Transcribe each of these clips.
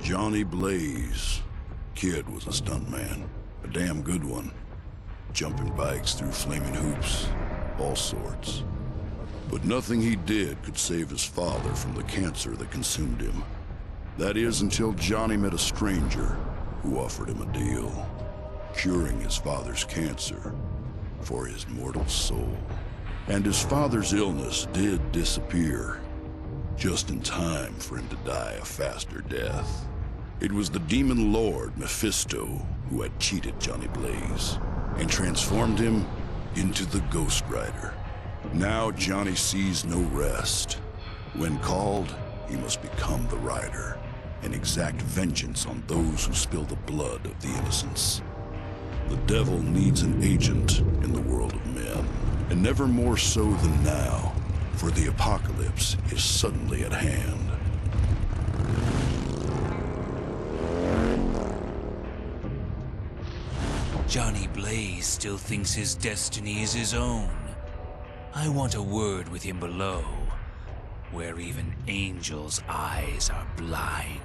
Johnny Blaze. Kid was a stuntman. A damn good one. Jumping bikes through flaming hoops. All sorts. But nothing he did could save his father from the cancer that consumed him. That is, until Johnny met a stranger who offered him a deal. Curing his father's cancer for his mortal soul. And his father's illness did disappear. Just in time for him to die a faster death. It was the demon lord, Mephisto, who had cheated Johnny Blaze and transformed him into the Ghost Rider. Now Johnny sees no rest. When called, he must become the Rider and exact vengeance on those who spill the blood of the innocents. The devil needs an agent in the world of men, and never more so than now, for the apocalypse is suddenly at hand. Johnny Blaze still thinks his destiny is his own. I want a word with him below, where even angels' eyes are blind.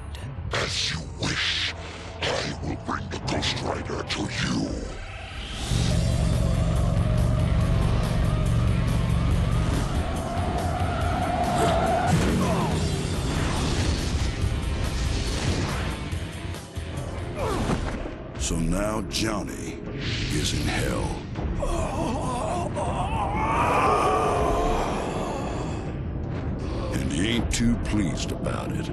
As you wish, I will bring the Ghost Rider to you. So now Johnny is in hell. And he ain't too pleased about it.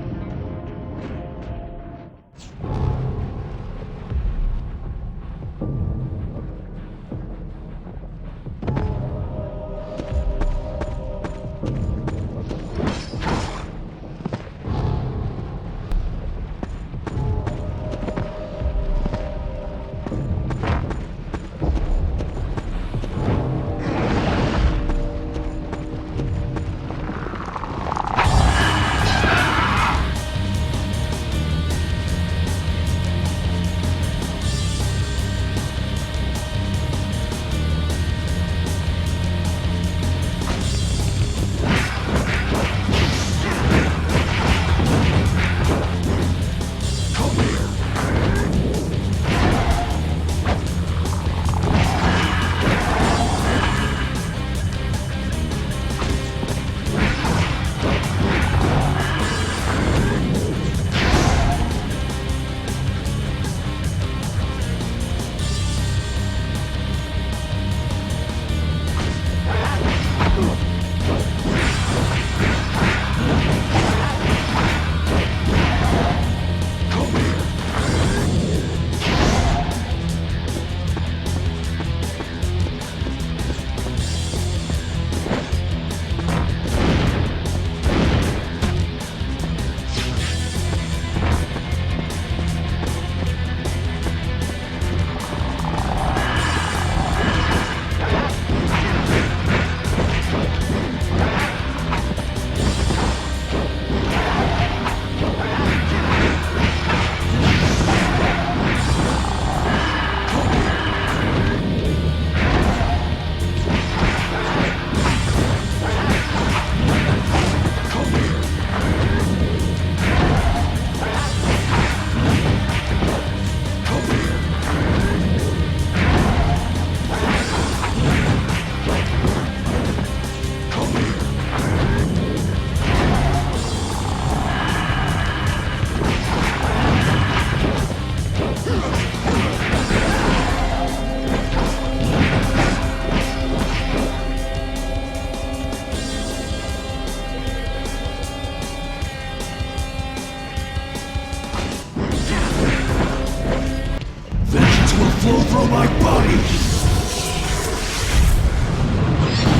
flow through my body!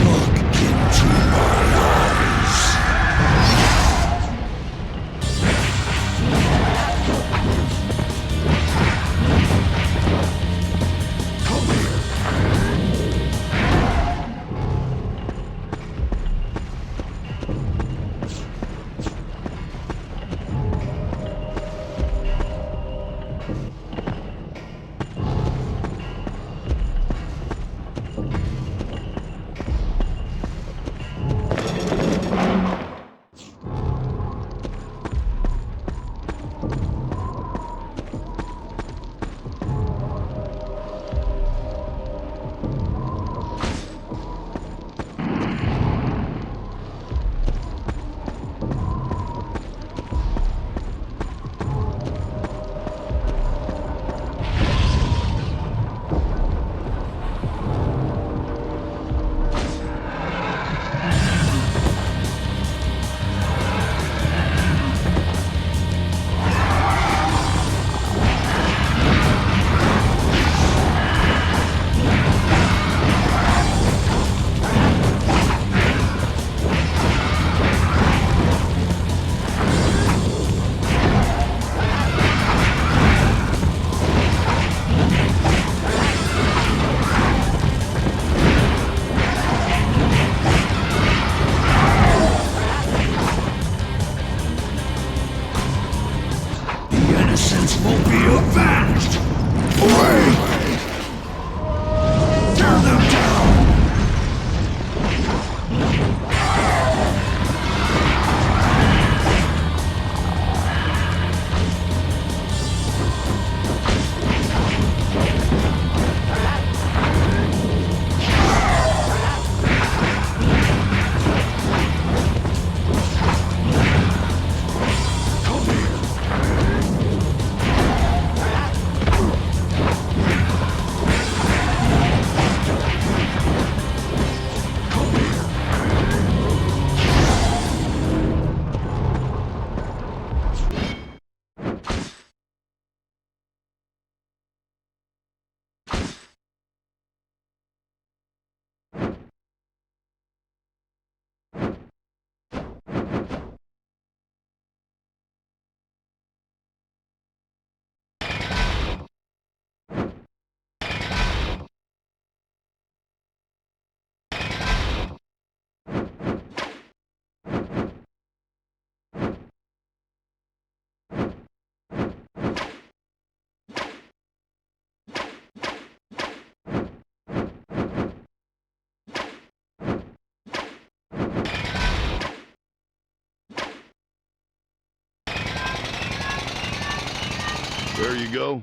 Look into my eyes! Come here! Deathwatch will be avenged! Wait! Tear them down! There you go.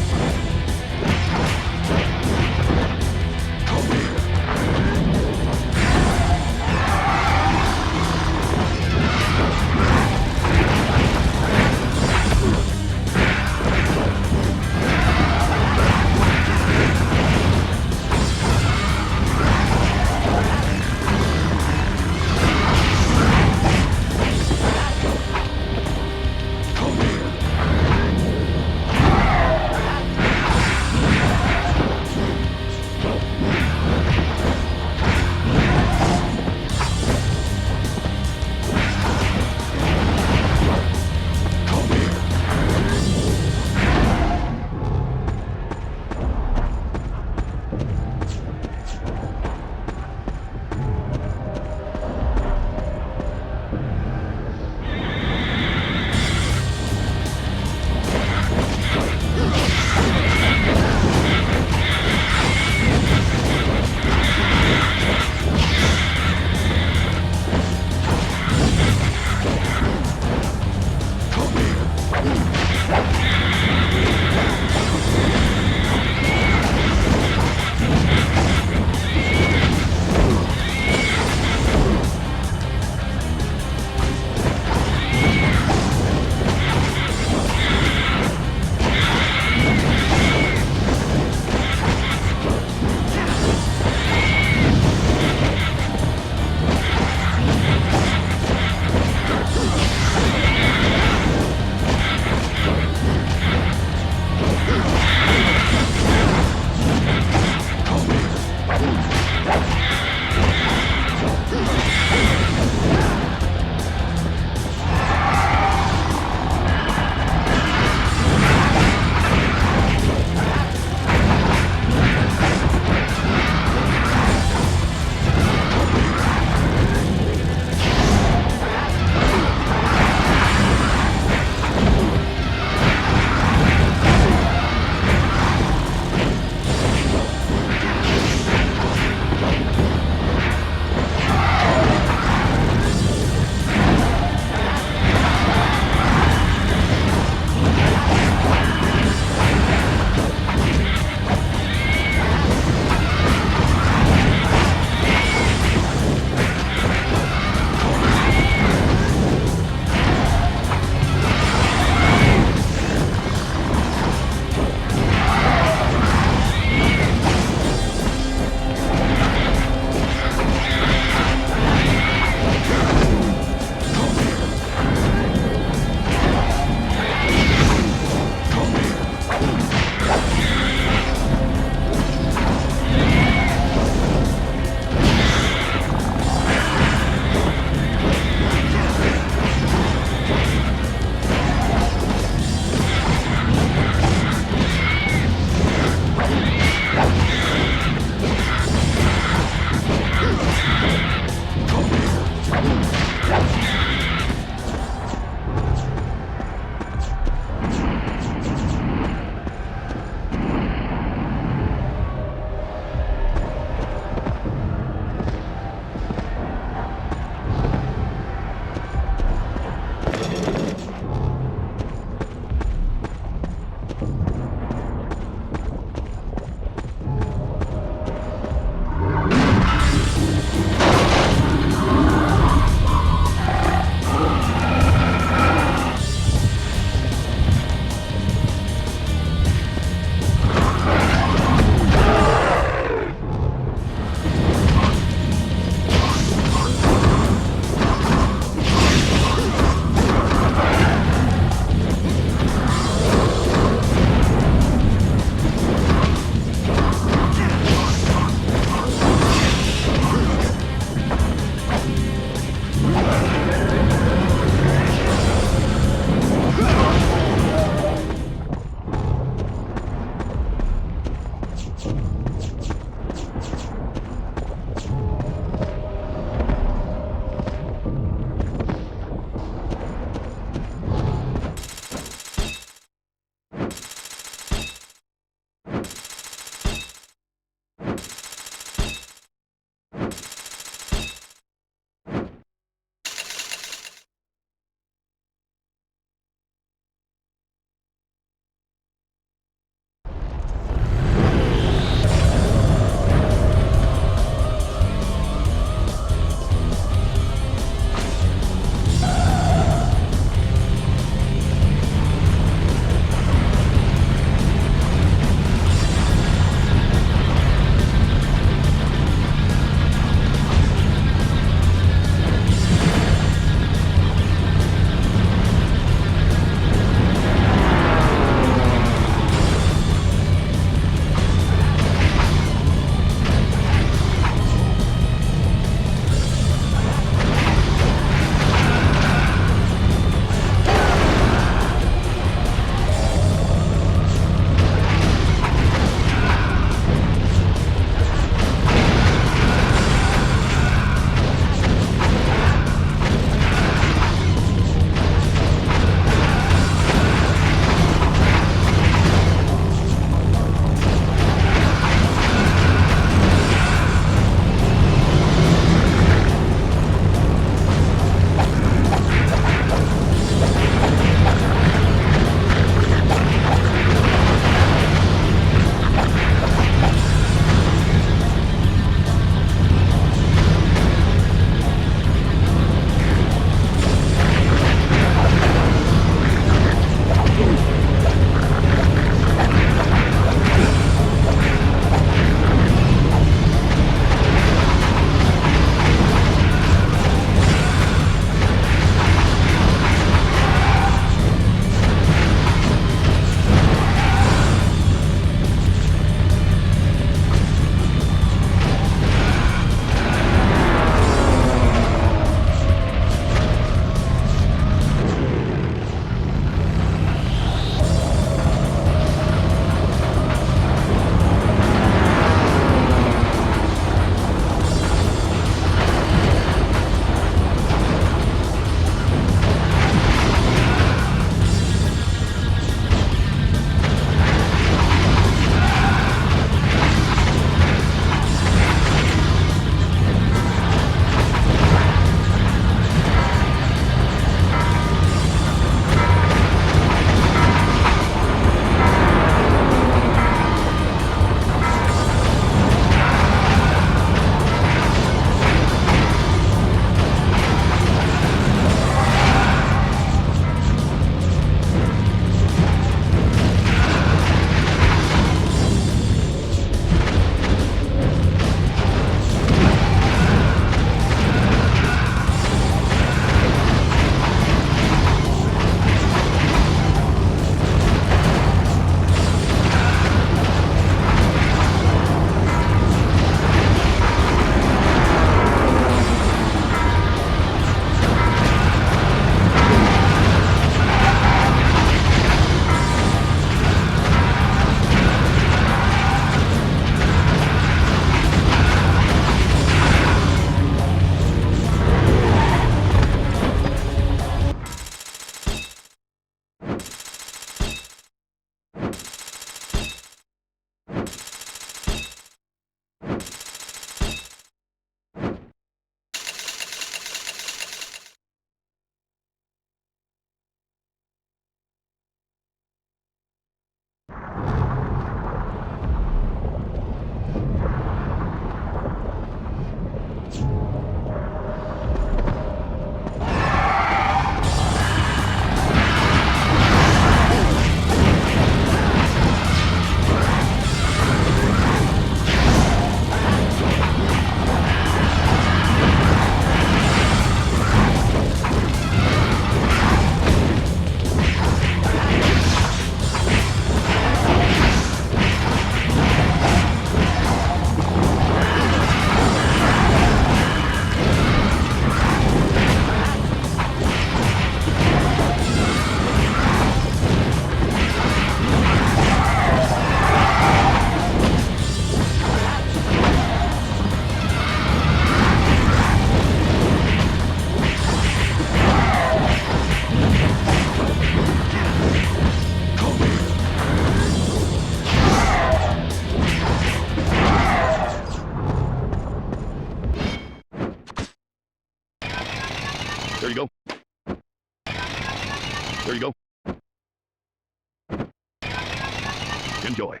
Enjoy.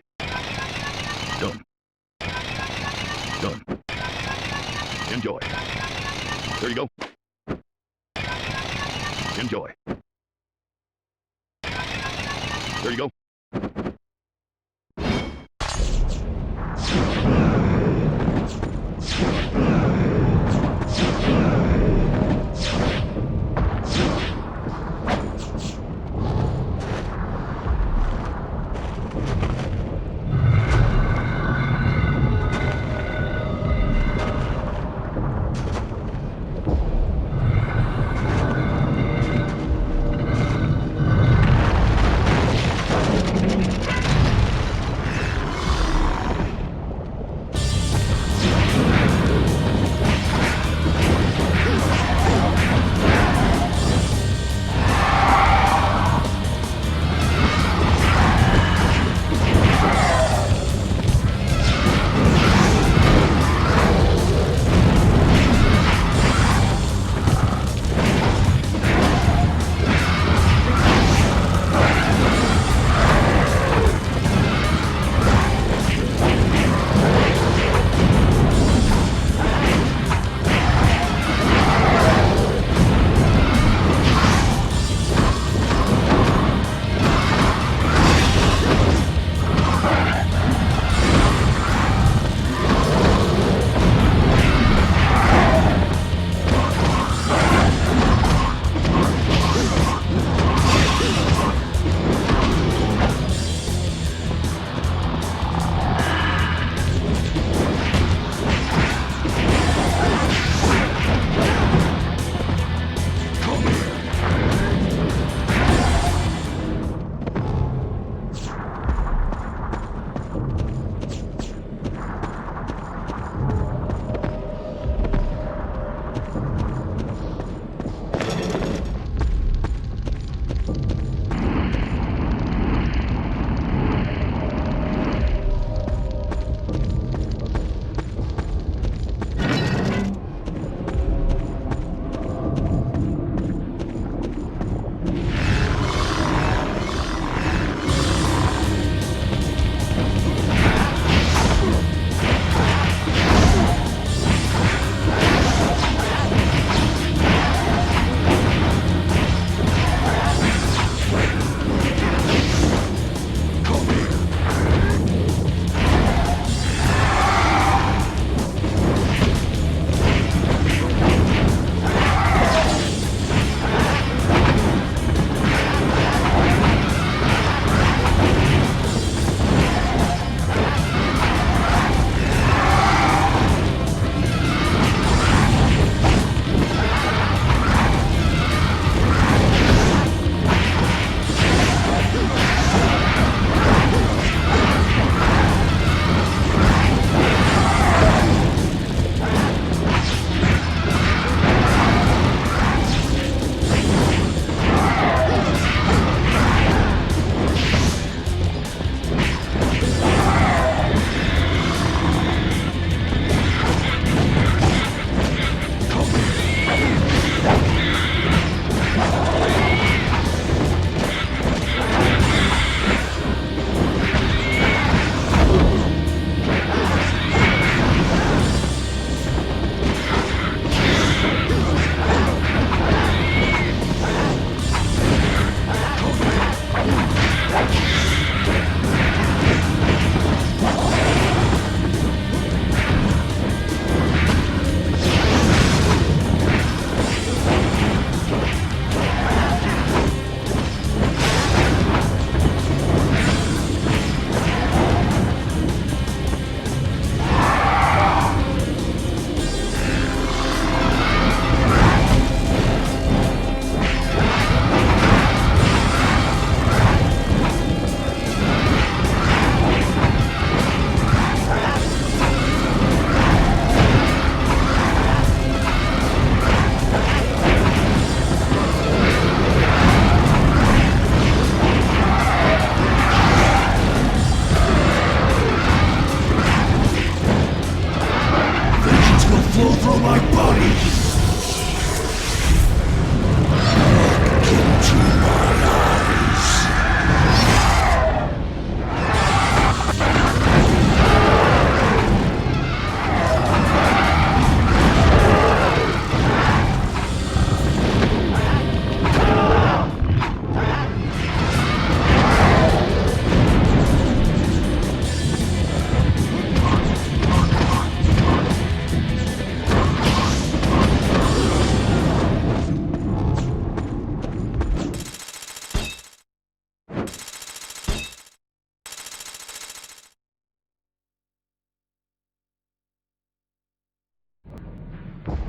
Done. Done. Enjoy. There you go. Enjoy. There you go.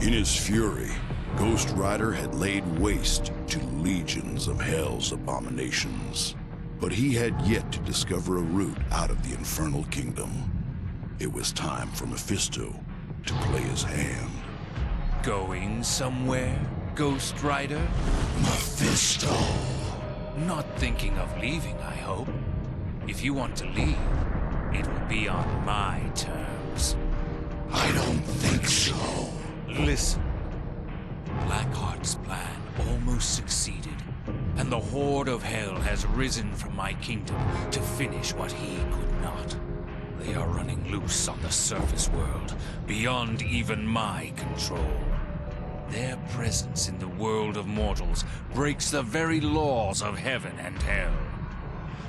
In his fury, Ghost Rider had laid waste to legions of Hell's abominations. But he had yet to discover a route out of the Infernal Kingdom. It was time for Mephisto to play his hand. Going somewhere, Ghost Rider? Mephisto! Not thinking of leaving, I hope. If you want to leave, it will be on my terms. I don't think so. Listen. Blackheart's plan almost succeeded, and the horde of hell has risen from my kingdom to finish what he could not. They are running loose on the surface world, beyond even my control. Their presence in the world of mortals breaks the very laws of heaven and hell.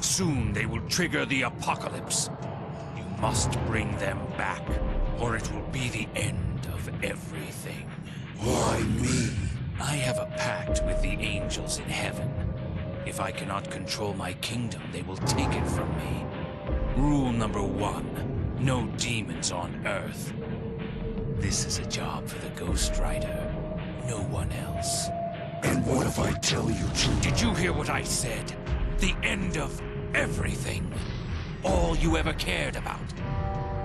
Soon they will trigger the apocalypse. You must bring them back, or it will be the end of everything. Why me? I have a pact with the angels in heaven. If I cannot control my kingdom, they will take it from me. Rule number 1, no demons on Earth. This is a job for the Ghost Rider, no one else. And what if I tell you to? Did you hear what I said? The end of everything. All you ever cared about.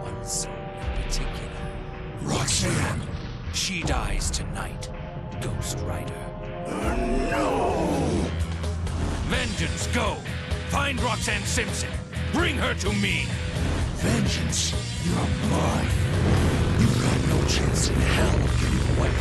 One soul in particular. Roxanne! She dies tonight, Ghost Rider. No! Vengeance, go! Find Roxanne Simpson. Bring her to me! Vengeance, you're mine. You've got no chance in hell of getting away.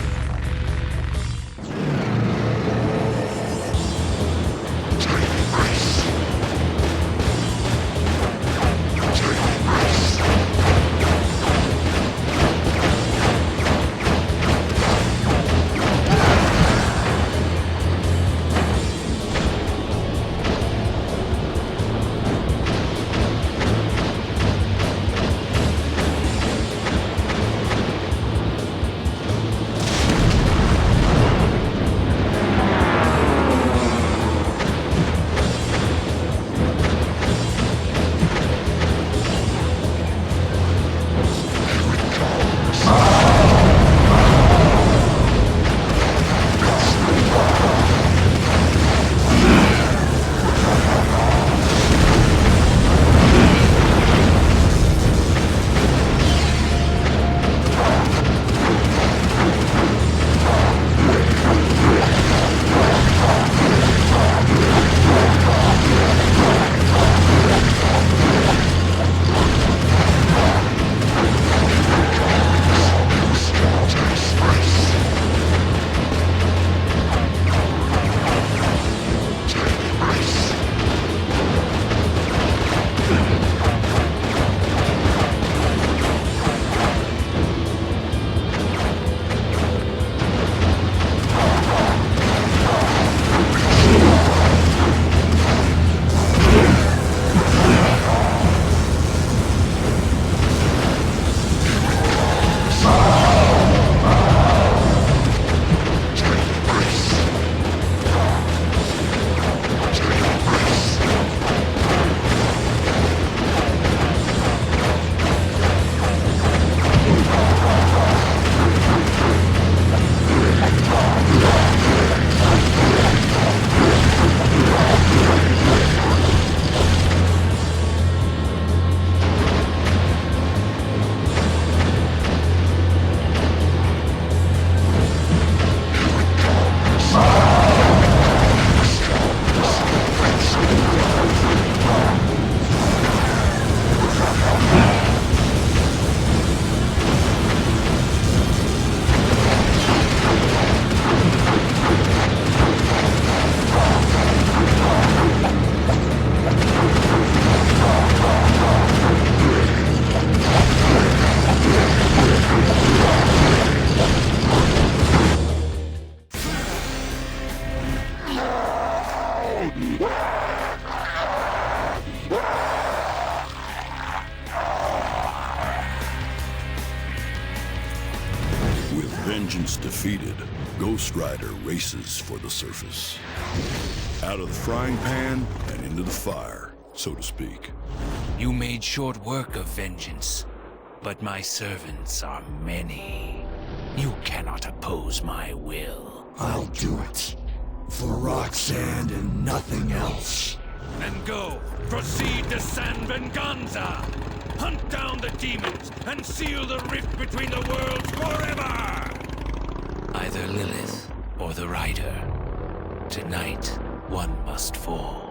Vengeance defeated, Ghost Rider races for the surface. Out of the frying pan and into the fire, so to speak. You made short work of Vengeance, but my servants are many. You cannot oppose my will. I'll do it. For Roxanne and nothing else. And go, proceed to San Venganza! Hunt down the demons and seal the rift between the worlds forever! Either Lilith or the Rider. Tonight, one must fall.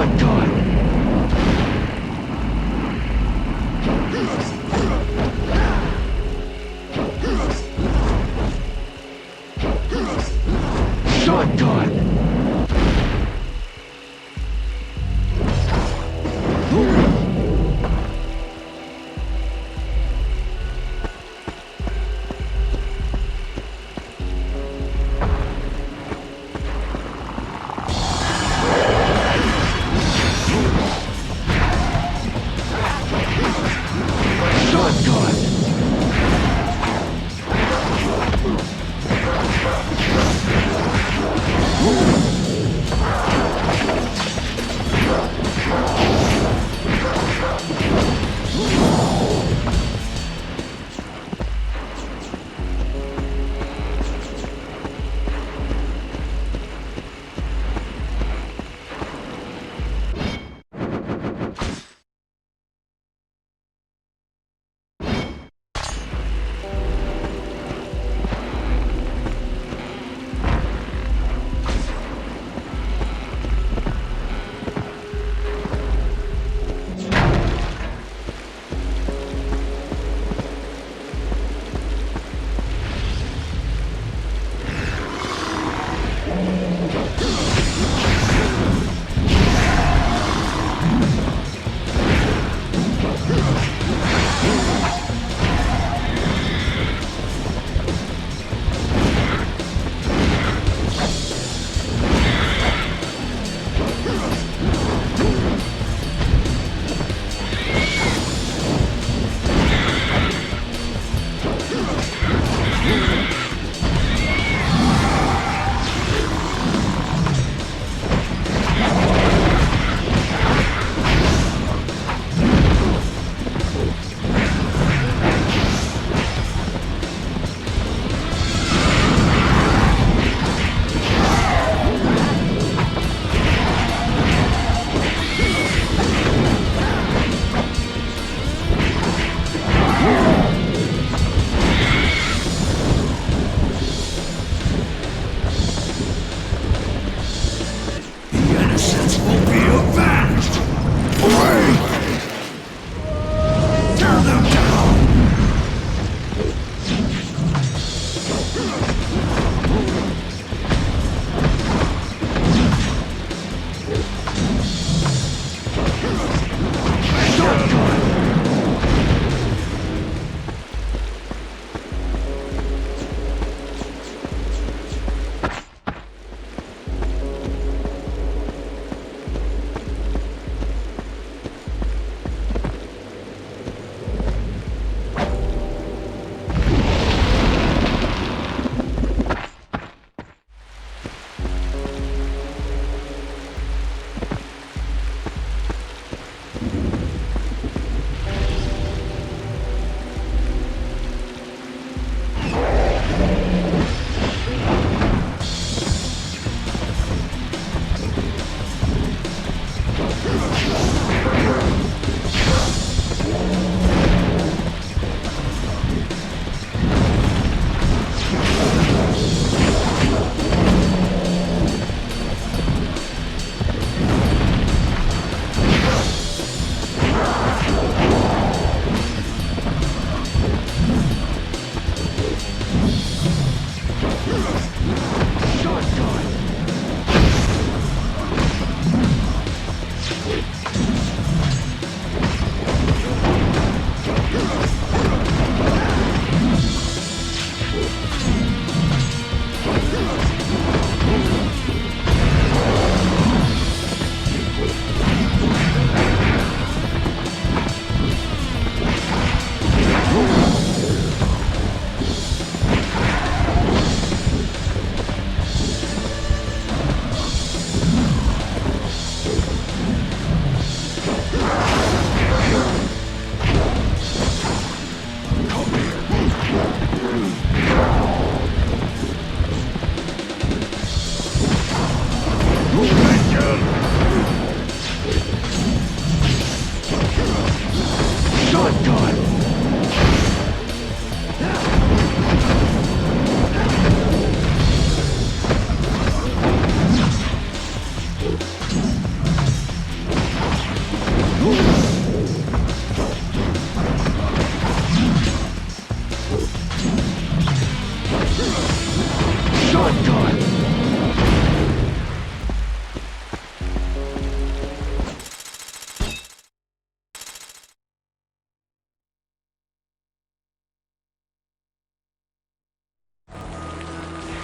Shotgun! Shotgun!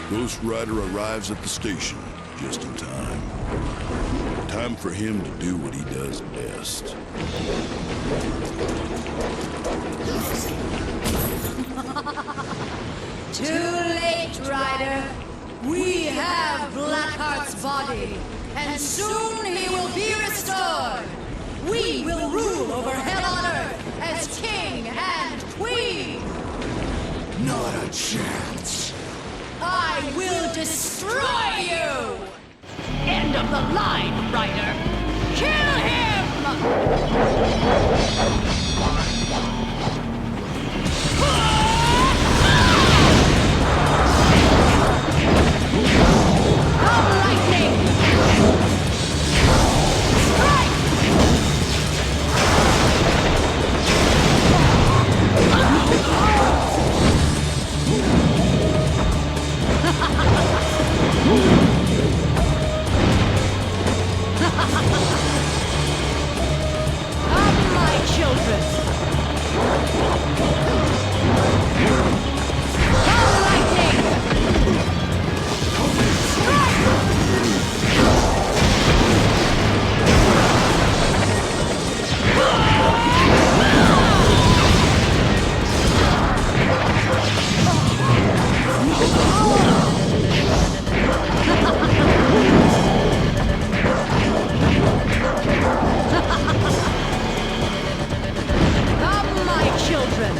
Ghost Rider arrives at the station just in time. Time for him to do what he does best. Too late, Rider. We have Blackheart's body, and soon he will be restored. We will rule over hell on earth as king and queen. Not a chance. I will destroy you! End of the line, Ryder! Kill him! Come, lightning! Strike! Come, my children! Come, lightning! Strike! Come, my children!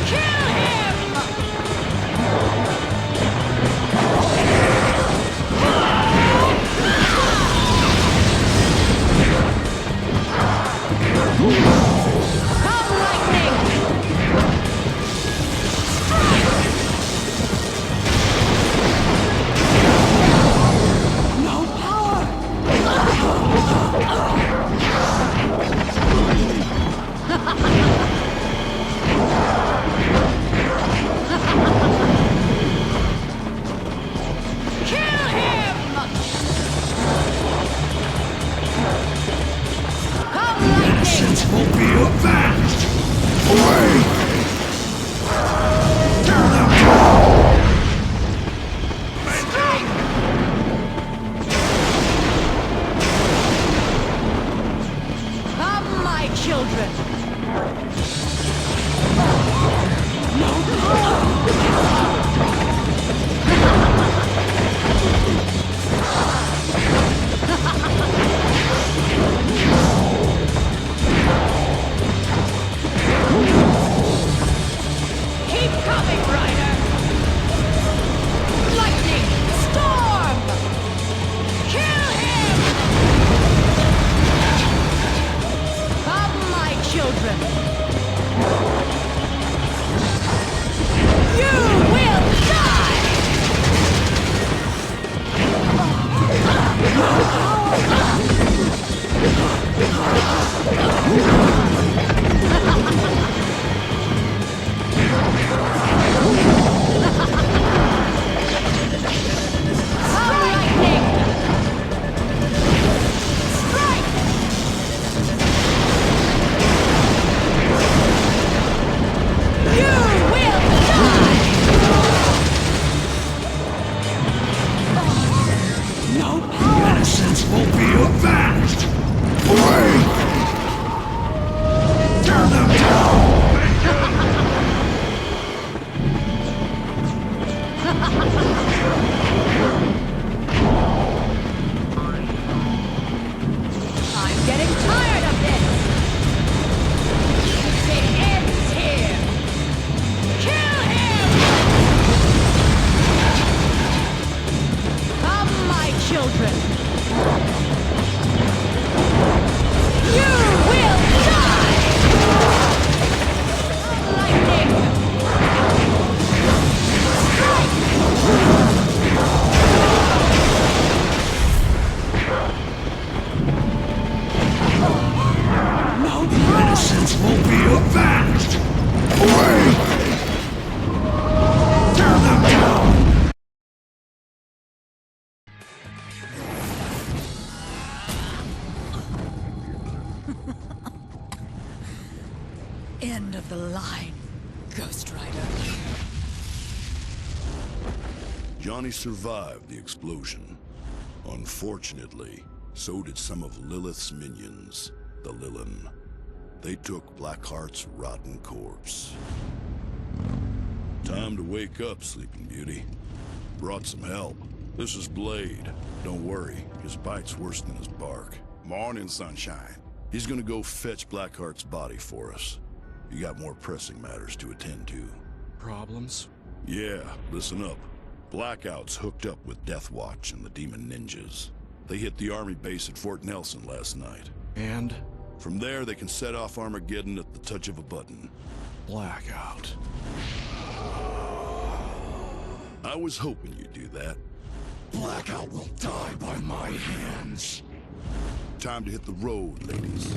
Kill him! Come, lightning! No power. Kill him! Come, lightning! Innocence will be avenged. Awake! Tear them down. Strike! Come, my children! Keep coming, Ryder! Lightning! Storm! Kill him! Come, my children! You will die! Come, lightning! Strike! You will die! No power. Innocence will be avenged. Awake! Tear them down. I'm getting tired of this! It ends here! Kill him! Come, my children! End of the line, Ghost Rider. Johnny survived the explosion. Unfortunately, so did some of Lilith's minions, the Lilith. They took Blackheart's rotten corpse. Time to wake up, Sleeping Beauty. Brought some help. This is Blade. Don't worry, his bite's worse than his bark. Morning, Sunshine. He's gonna go fetch Blackheart's body for us. You got more pressing matters to attend to. Problems? Yeah, listen up. Blackout's hooked up with Deathwatch and the Demon Ninjas. They hit the army base at Fort Nelson last night. And? From there, they can set off Armageddon at the touch of a button. Blackout. I was hoping you'd do that. Blackout will die by my hands. Time to hit the road, ladies.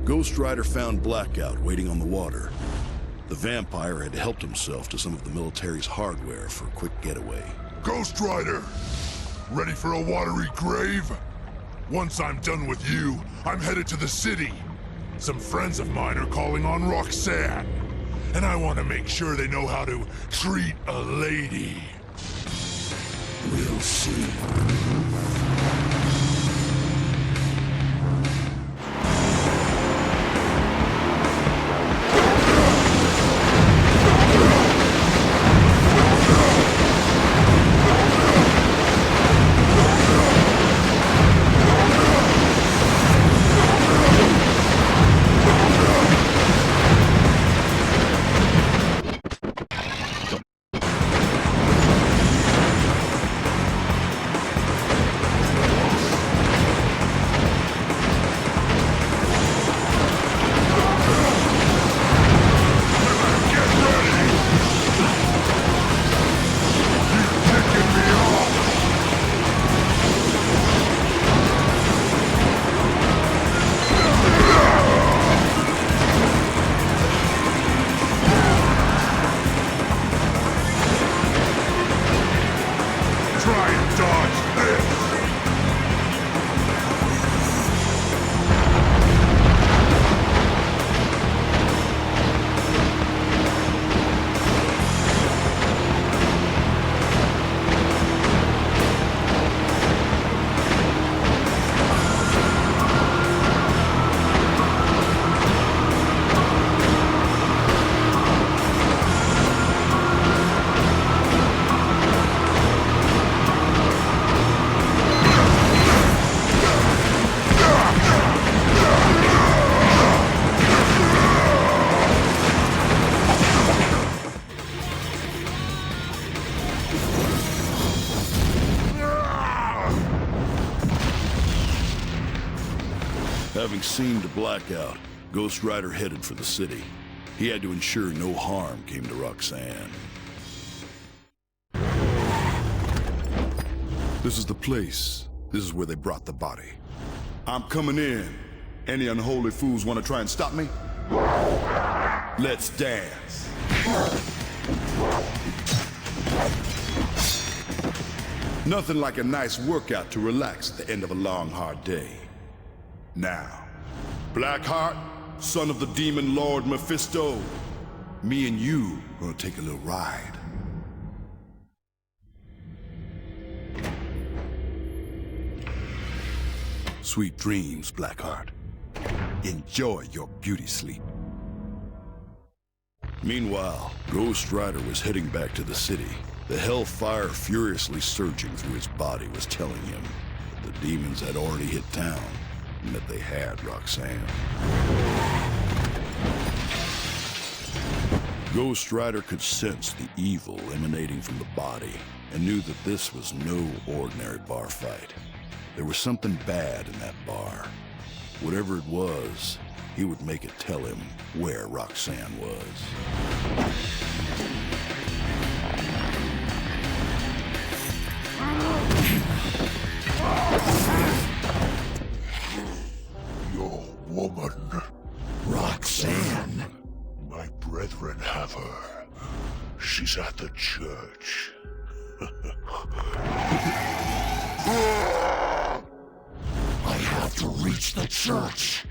Ghost Rider found Blackout waiting on the water. The vampire had helped himself to some of the military's hardware for a quick getaway. Ghost Rider! Ready for a watery grave? Once I'm done with you, I'm headed to the city. Some friends of mine are calling on Roxanne. And I want to make sure they know how to treat a lady. We'll see. Having seen to Blackout, Ghost Rider headed for the city. He had to ensure no harm came to Roxanne. This is the place. This is where they brought the body. I'm coming in. Any unholy fools want to try and stop me? Let's dance. Nothing like a nice workout to relax at the end of a long, hard day. Now, Blackheart, son of the demon lord Mephisto, me and you are gonna take a little ride. Sweet dreams, Blackheart. Enjoy your beauty sleep. Meanwhile, Ghost Rider was heading back to the city. The hellfire furiously surging through his body was telling him that the demons had already hit town and that they had Roxanne. Ghost Rider could sense the evil emanating from the body and knew that this was no ordinary bar fight. There was something bad in that bar. Whatever it was, he would make it tell him where Roxanne was. Your woman. Roxanne. My brethren have her. She's at the church. I have to reach the church.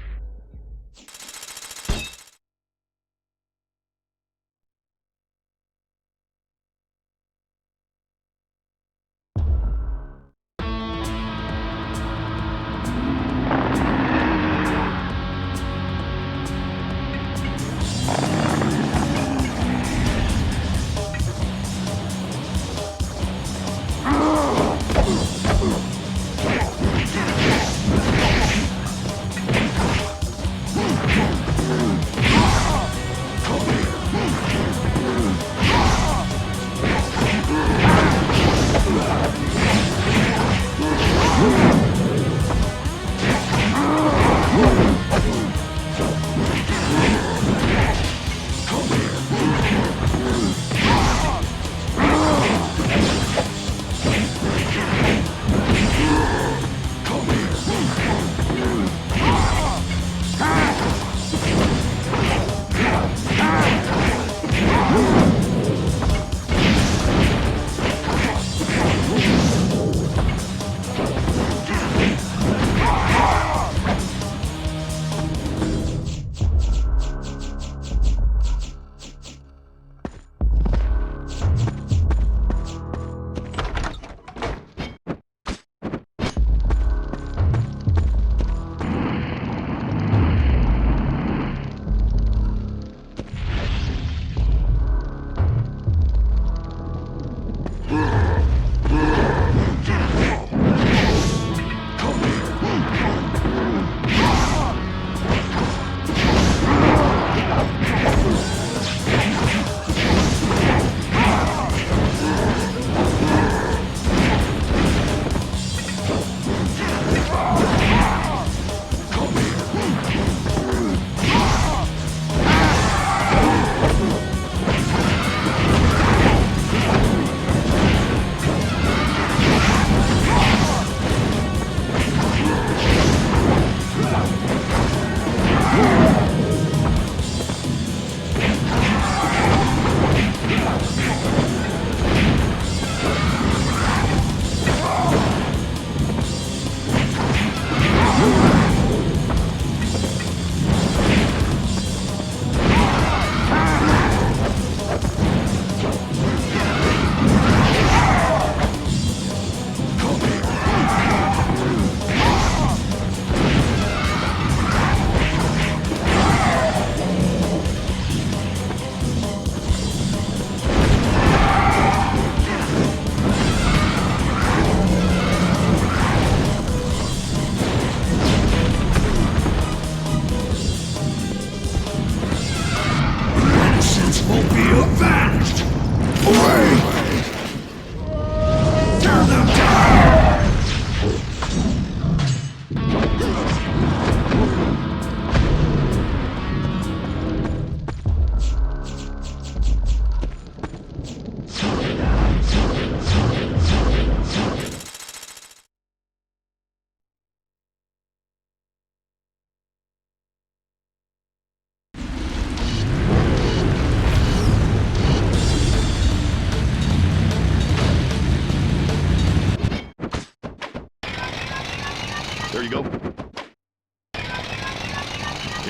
There you go.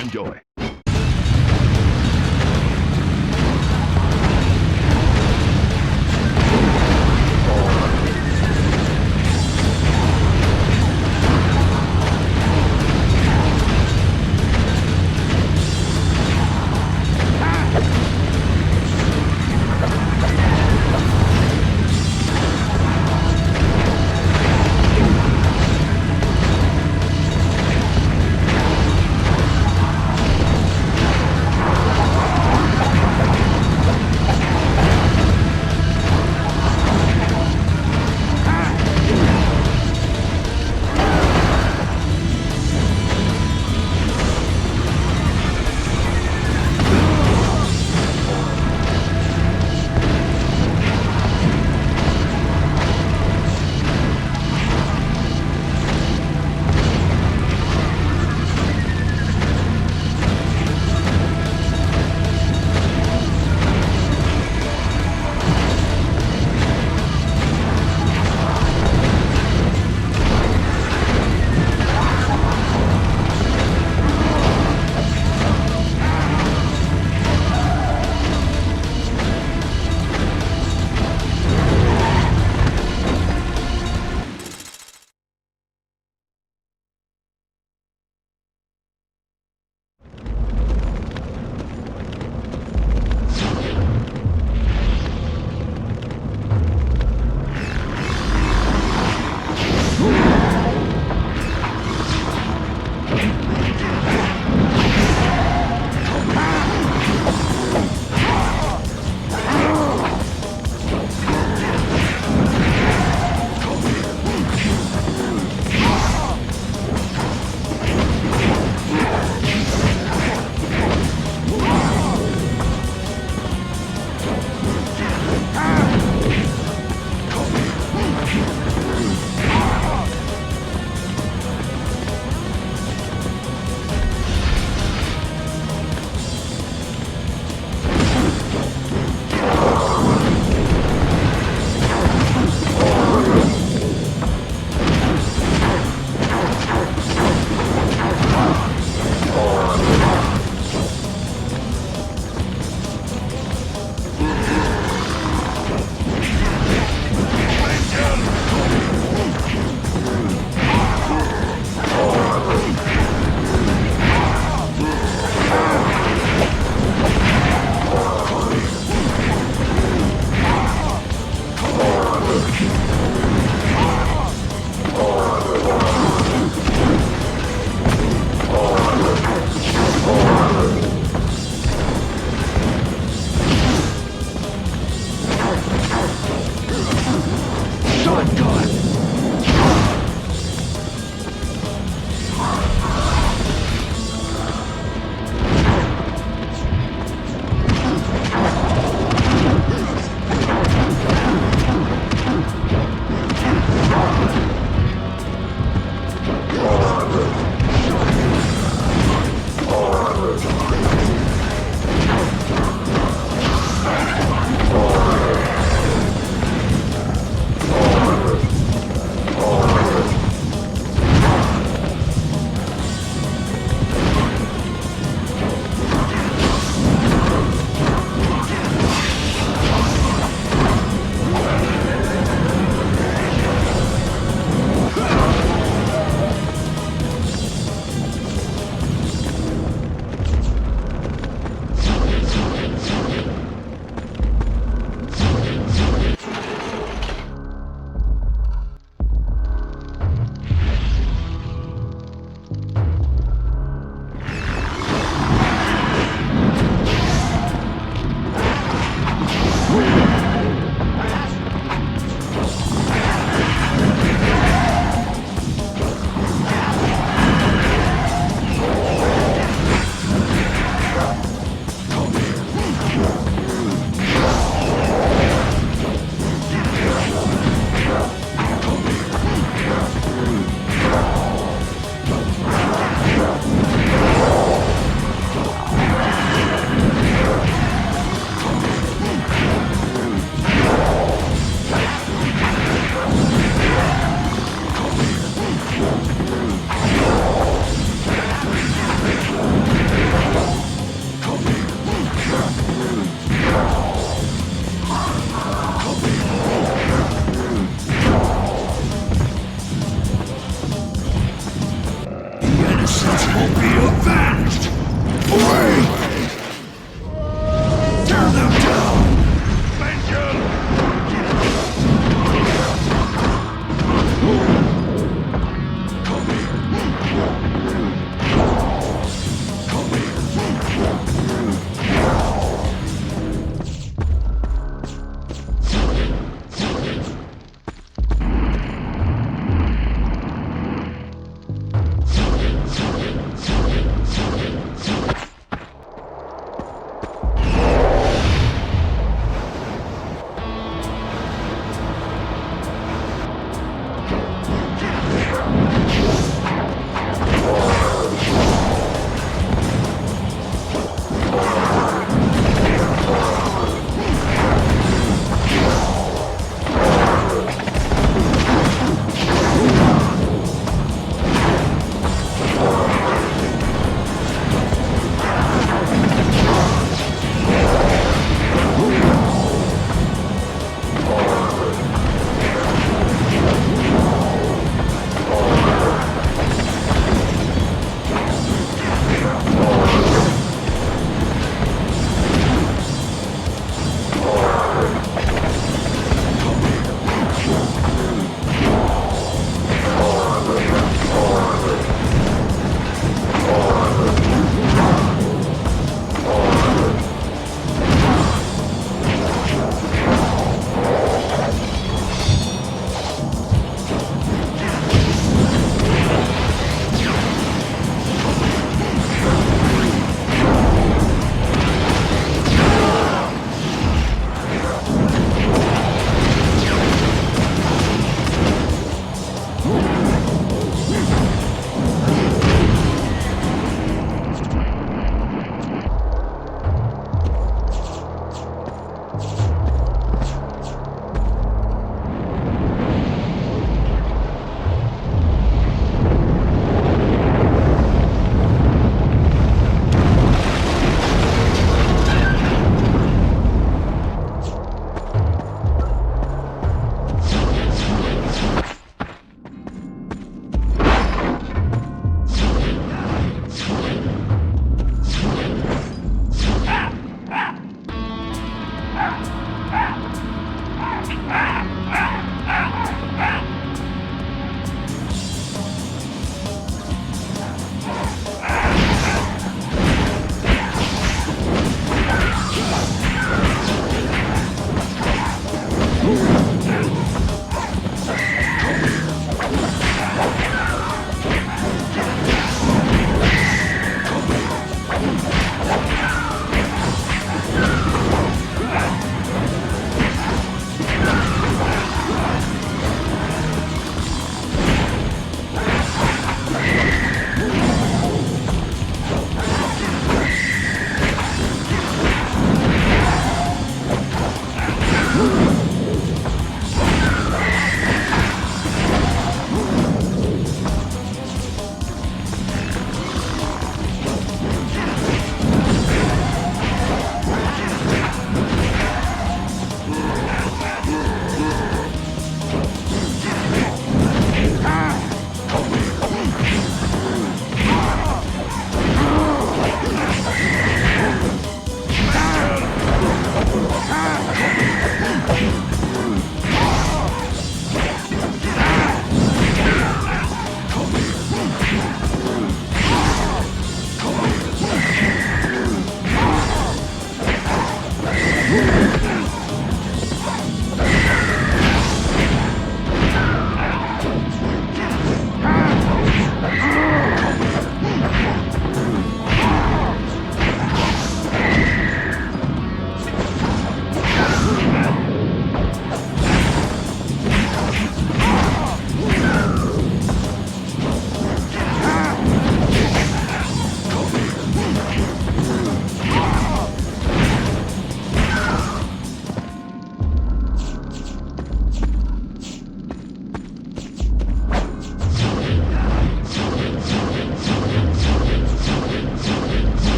Enjoy.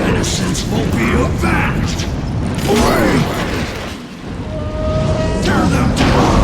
Innocence will be avenged! Awake! Tear them down!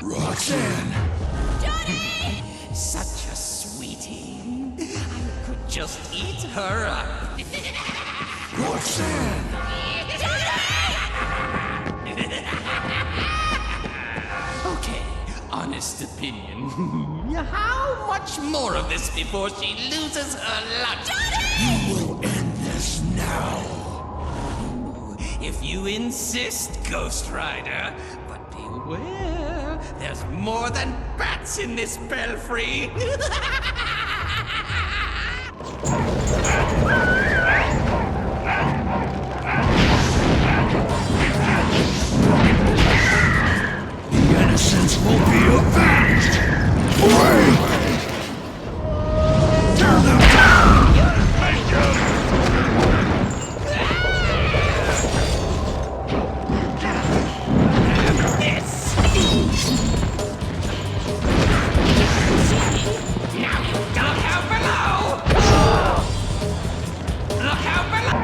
Roxanne! just eat her up. Roxanne! Okay, honest opinion. How much more of this before she loses her lunch? You will end this now. If you insist, Ghost Rider. But beware, there's more than bats in this belfry. The innocents will be avenged! Away! Tear them down! Now you look out below! Look out below!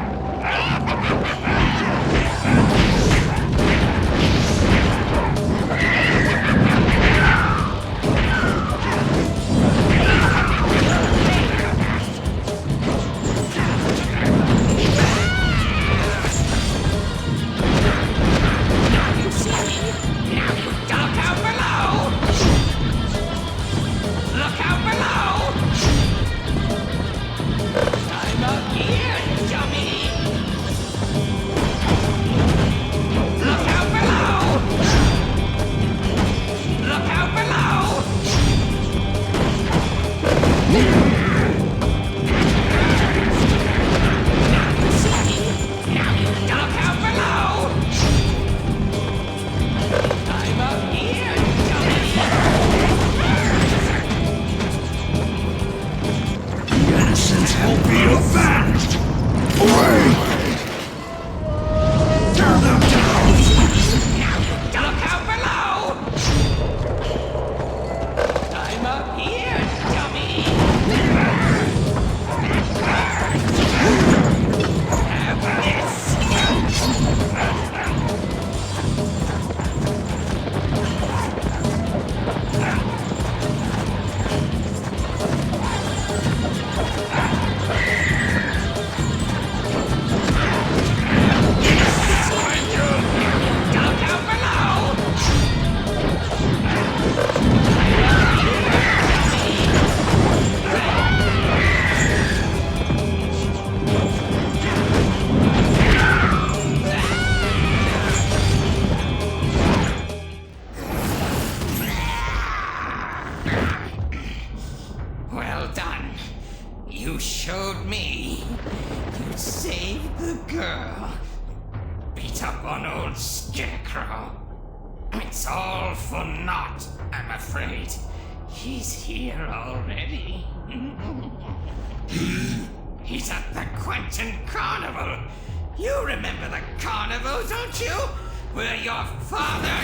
showed me you'd saved the girl. Beat up on old Scarecrow. It's all for naught, I'm afraid. He's here already. He's at the Quentin Carnival. You remember the carnival, don't you? Where your father...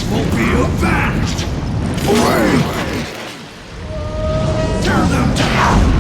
will be avenged! Away! Tear them down!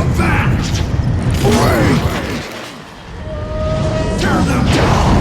Avenged! Wait! Tear them down!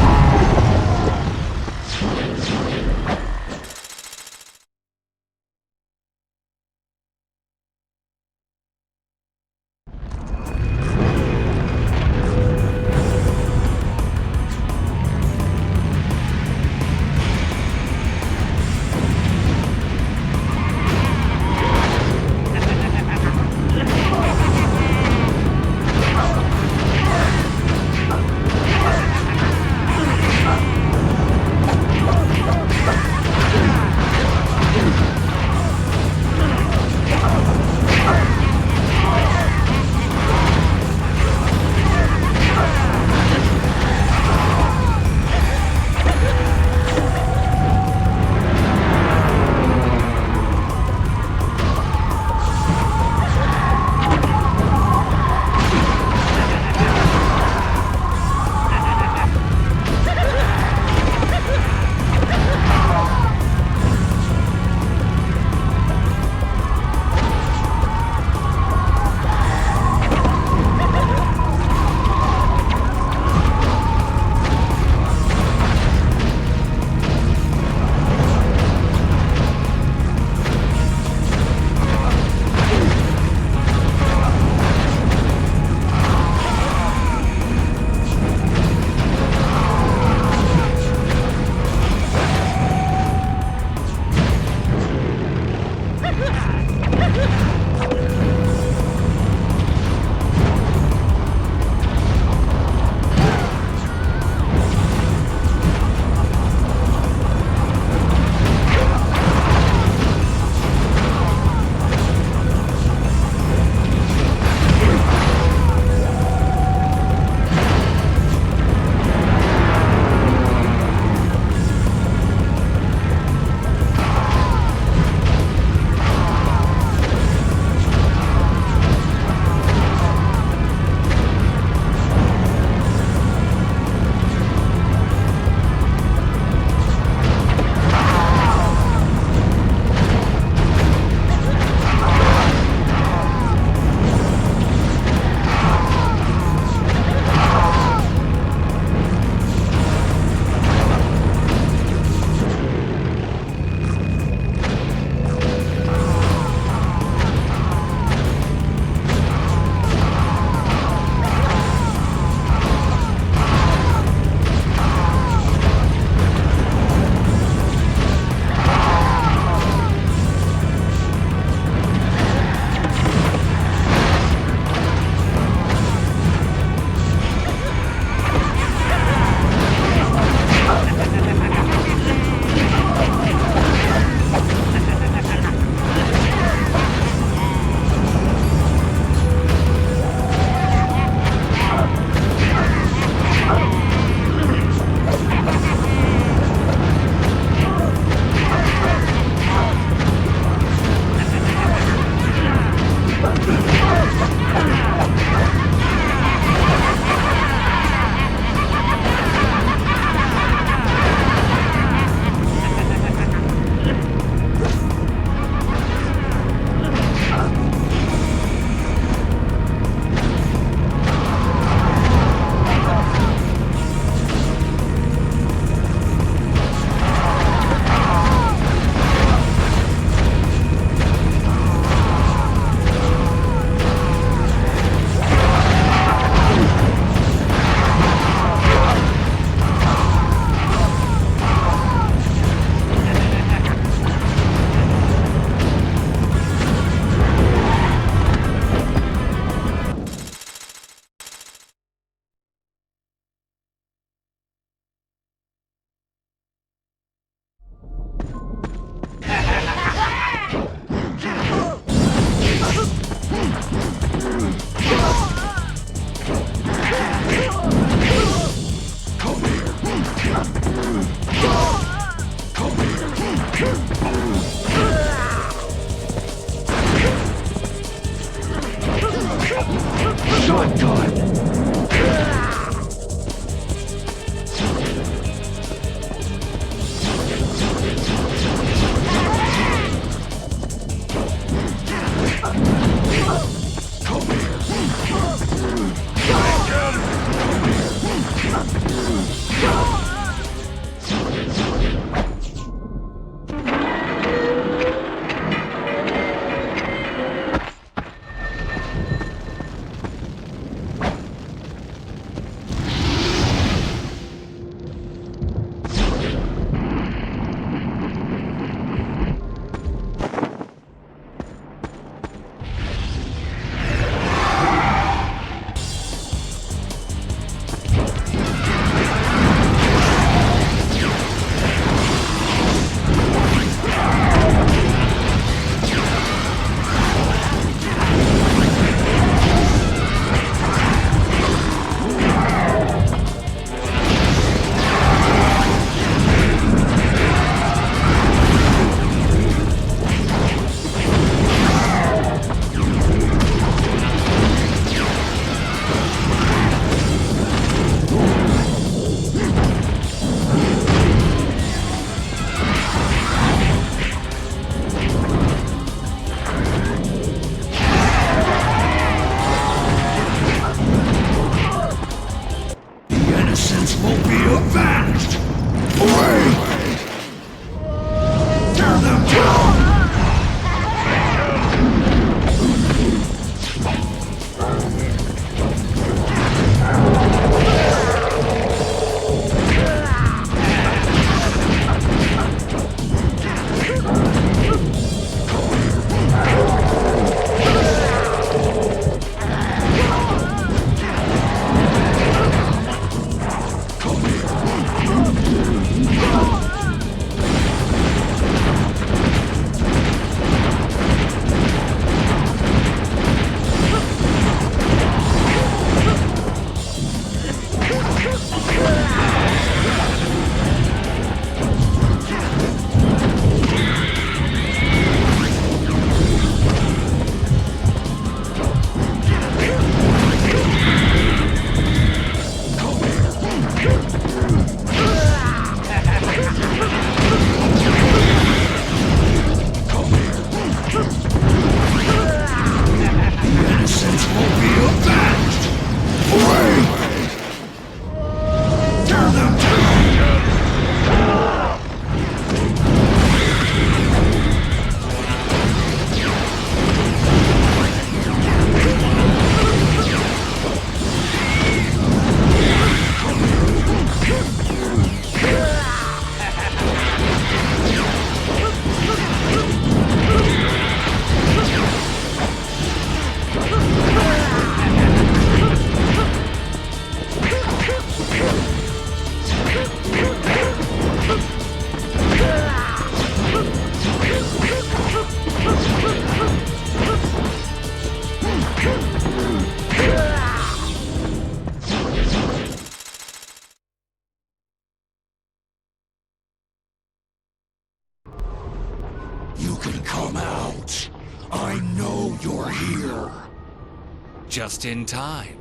Just in time,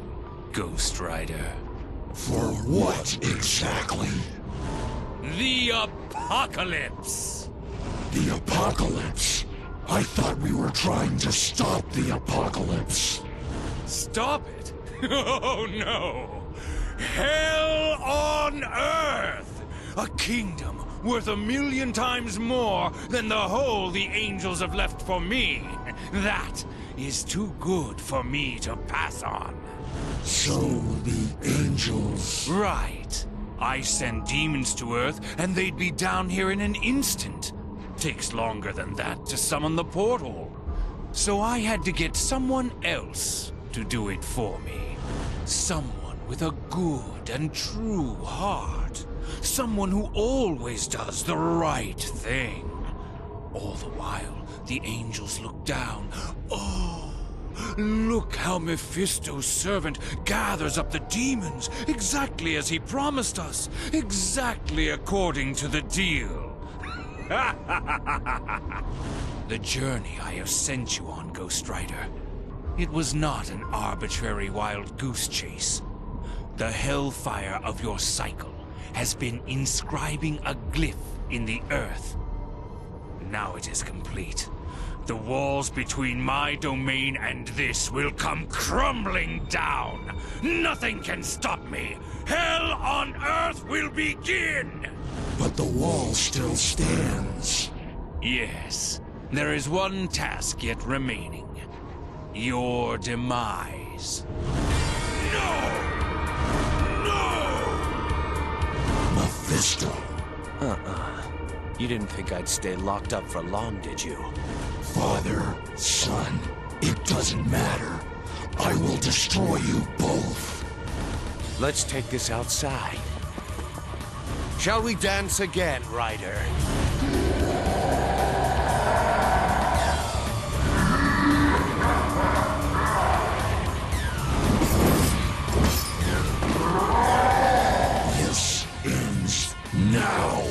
Ghost Rider. For what exactly? The apocalypse! The apocalypse? I thought we were trying to stop the apocalypse. Stop it? Oh no! Hell on Earth! A kingdom worth 1,000,000 times more than the whole the angels have left for me. That is too good for me to pass on. So the angels... Right. I send demons to Earth and they'd be down here in an instant. Takes longer than that to summon the portal. So I had to get someone else to do it for me. Someone with a good and true heart. Someone who always does the right thing. All the while, the angels look down. Oh, look how Mephisto's servant gathers up the demons, exactly as he promised us, exactly according to the deal. The journey I have sent you on, Ghost Rider, it was not an arbitrary wild goose chase. The hellfire of your cycle has been inscribing a glyph in the earth. Now it is complete. the walls between my domain and this will come crumbling down. Nothing can stop me. Hell on Earth will begin! But the wall still stands. Yes, there is one task yet remaining. Your demise. No! Mephisto. You didn't think I'd stay locked up for long, did you? Father, son, it doesn't matter. I will destroy you both. Let's take this outside. Shall we dance again, Ryder? This ends now.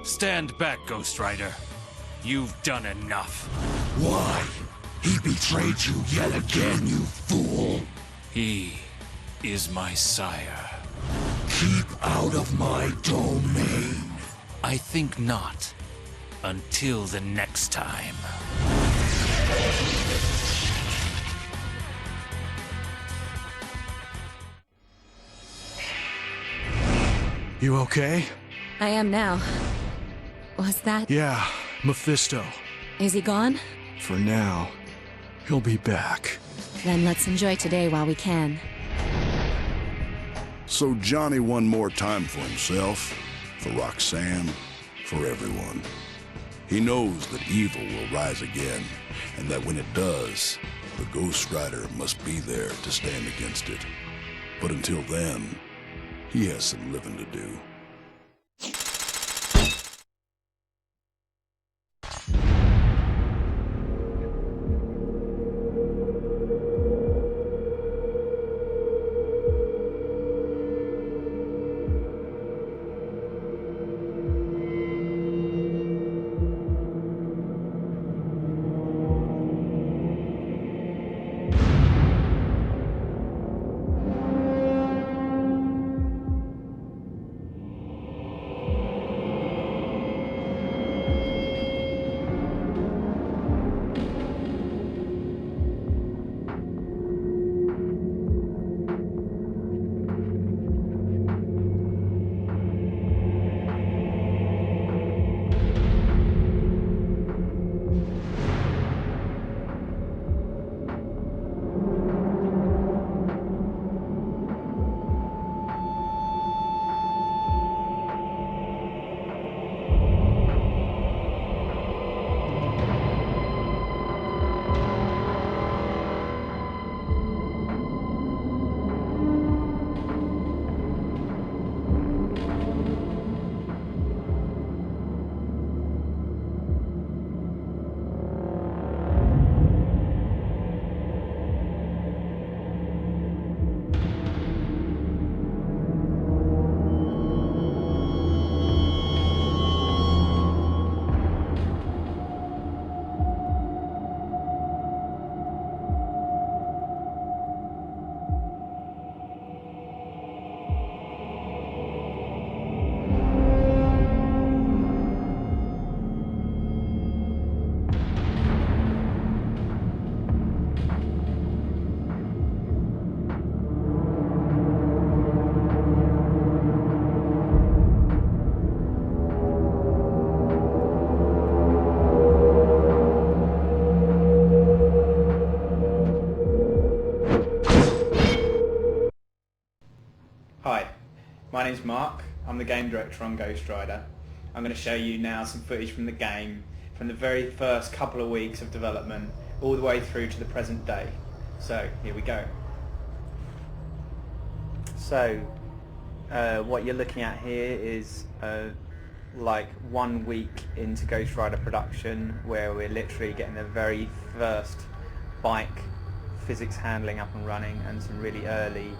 Stand back, Ghost Rider. You've done enough. Why? He betrayed you yet again, you fool. He is my sire. Keep out of my domain. I think not. Until the next time. You okay? I am now. Was that... Yeah, Mephisto. Is he gone? For now. He'll be back. Then let's enjoy today while we can. So Johnny won more time for himself, for Roxanne, for everyone. He knows that evil will rise again, and that when it does, the Ghost Rider must be there to stand against it. But until then, he has some living to do. name's Mark. I'm the game director on Ghost Rider. I'm going to show you now some footage from the game, from the very first couple of weeks of development, all the way through to the present day. So, here we go. So, what you're looking at here is like 1 week into Ghost Rider production, where we're literally getting the very first bike physics handling up and running, and some really early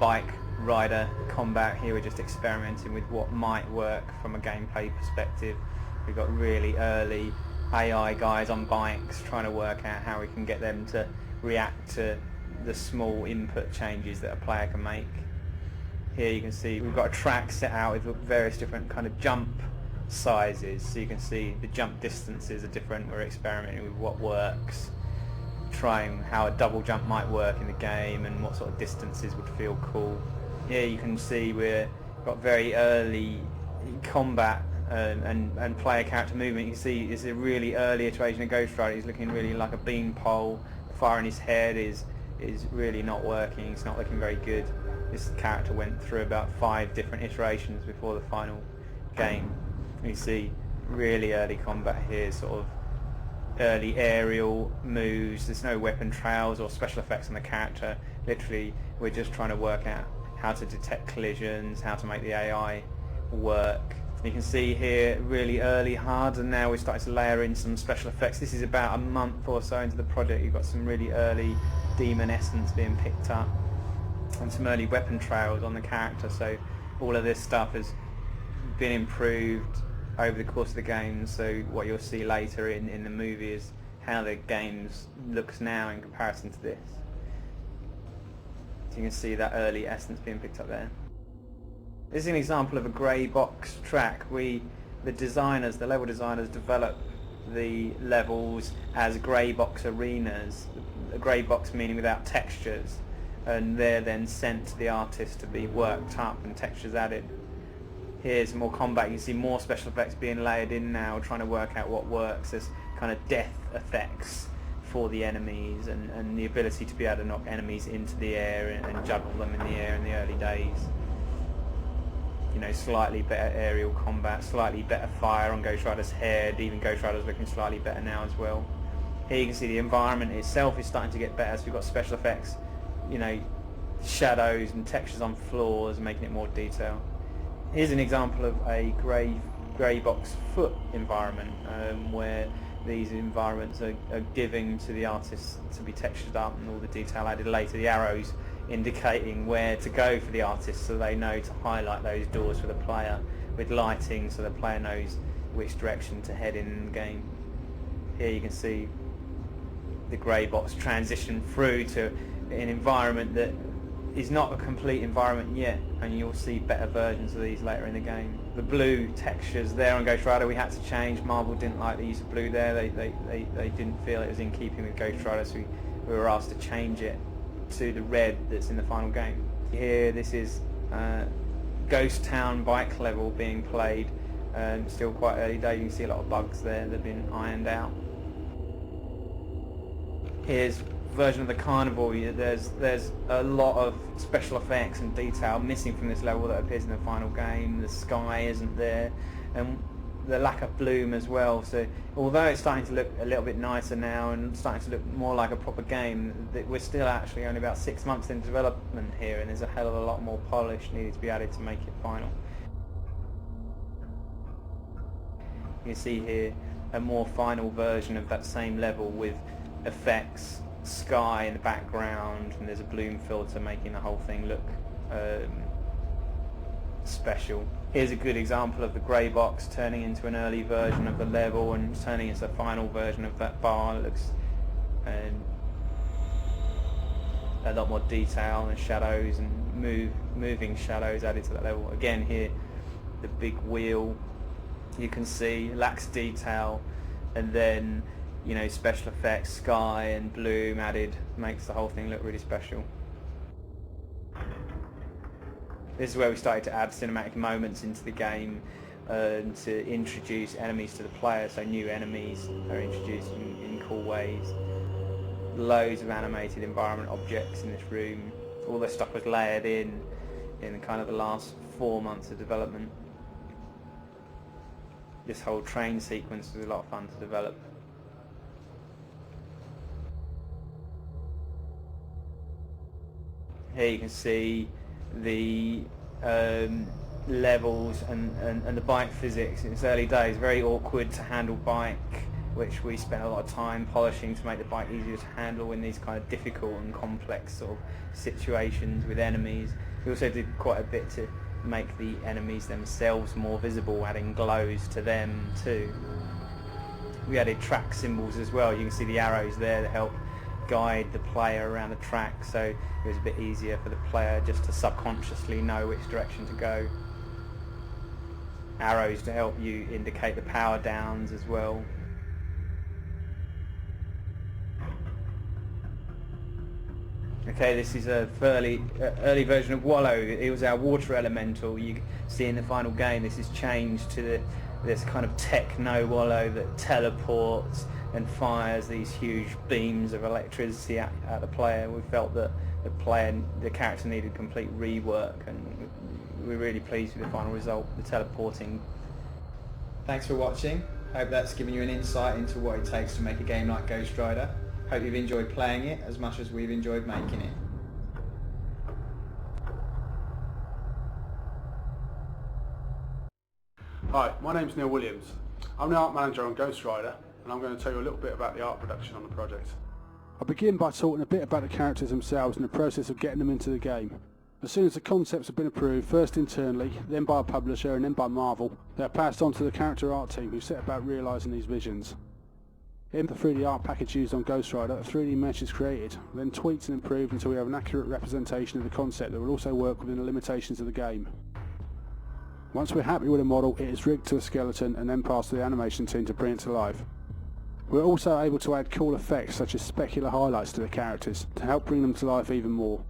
bike rider combat. Here we're just experimenting with what might work from a gameplay perspective. We've got really early AI guys on bikes trying to work out how we can get them to react to the small input changes that a player can make. Here you can see we've got a track set out with various different kind of jump sizes, so you can see the jump distances are different. We're experimenting with what works, trying how a double jump might work in the game and what sort of distances would feel cool. Here you can see we've got very early combat and player character movement. You can see it's a really early iteration of Ghost Rider. He's looking really like a beanpole. The fire in his head is really not working. It's not looking very good. This character went through about 5 different iterations before the final game. You see really early combat here, sort of early aerial moves. There's no weapon trails or special effects on the character. Literally, we're just trying to work out how to detect collisions, how to make the AI work. You can see here really early hard, and now we're starting to layer in some special effects. This is about a month or so into the project. You've got some really early demon essence being picked up and some early weapon trails on the character. So all of this stuff has been improved over the course of the game. So what you'll see later in the movie is how the game looks now in comparison to this. So you can see that early essence being picked up there. This is an example of a grey box track. The level designers, develop the levels as grey box arenas. A grey box meaning without textures, and they're then sent to the artist to be worked up and textures added. Here's more combat. You can see more special effects being layered in now, trying to work out what works. There's kind of death effects for the enemies, and the ability to be able to knock enemies into the air and juggle them in the air in the early days. You know, slightly better aerial combat, slightly better fire on Ghost Rider's head. Even Ghost Rider's looking slightly better now as well. Here you can see the environment itself is starting to get better, so we've got special effects, you know, shadows and textures on floors, making it more detailed. Here's an example of a grey box foot environment, where these environments are giving to the artists to be textured up and all the detail added later. The arrows indicating where to go for the artist, so they know to highlight those doors for the player with lighting, so the player knows which direction to head in the game. Here you can see the grey box transition through to an environment that is not a complete environment yet, and you'll see better versions of these later in the game. The blue textures there on Ghost Rider we had to change. Marvel didn't like the use of blue there. They didn't feel it was in keeping with Ghost Rider, so we were asked to change it to the red that's in the final game. Here this is Ghost Town bike level being played. Still quite early days. You can see a lot of bugs there that have been ironed out. Here's version of the carnival. There's a lot of special effects and detail missing from this level that appears in the final game. The sky isn't there, and the lack of bloom as well. So although it's starting to look a little bit nicer now and starting to look more like a proper game, we're still actually only about 6 months in development here, and there's a hell of a lot more polish needed to be added to make it final. You can see here a more final version of that same level with effects, sky in the background, and there's a bloom filter making the whole thing look special. Here's a good example of the grey box turning into an early version of the level and turning into the final version of that bar. It looks a lot more detail and shadows and moving shadows added to that level. Again here, the big wheel you can see lacks detail, and then, you know, special effects, sky and bloom added makes the whole thing look really special. This is where we started to add cinematic moments into the game to introduce enemies to the player, so new enemies are introduced in cool ways. Loads of animated environment objects in this room. All this stuff was layered in in kind of the last 4 months of development. This whole train sequence was a lot of fun to develop. Here you can see the levels and the bike physics. In its early days, very awkward to handle bike, which we spent a lot of time polishing to make the bike easier to handle in these kind of difficult and complex sort of situations with enemies. We also did quite a bit to make the enemies themselves more visible, adding glows to them too. We added track symbols as well. You can see the arrows there that help guide the player around the track, so it was a bit easier for the player just to subconsciously know which direction to go. Arrows to help you indicate the power downs as well. Okay, this is a fairly early version of Wallow. It was our water elemental. You see in the final game this is changed to this kind of techno Wallow that teleports and fires these huge beams of electricity at the player. We felt that the character needed complete rework, and we're really pleased with the final result, the teleporting. Thanks for watching. Hope that's given you an insight into what it takes to make a game like Ghost Rider. Hope you've enjoyed playing it as much as we've enjoyed making it. Hi, my name's Neil Williams. I'm the art manager on Ghost Rider, and I'm going to tell you a little bit about the art production on the project. I'll begin by talking a bit about the characters themselves and the process of getting them into the game. As soon as the concepts have been approved, first internally, then by a publisher and then by Marvel, they are passed on to the character art team who set about realising these visions. In the 3D art package used on Ghost Rider, a 3D mesh is created, then tweaked and improved until we have an accurate representation of the concept that will also work within the limitations of the game. Once we're happy with a model, it is rigged to a skeleton and then passed to the animation team to bring it to life. We're also able to add cool effects such as specular highlights to the characters to help bring them to life even more.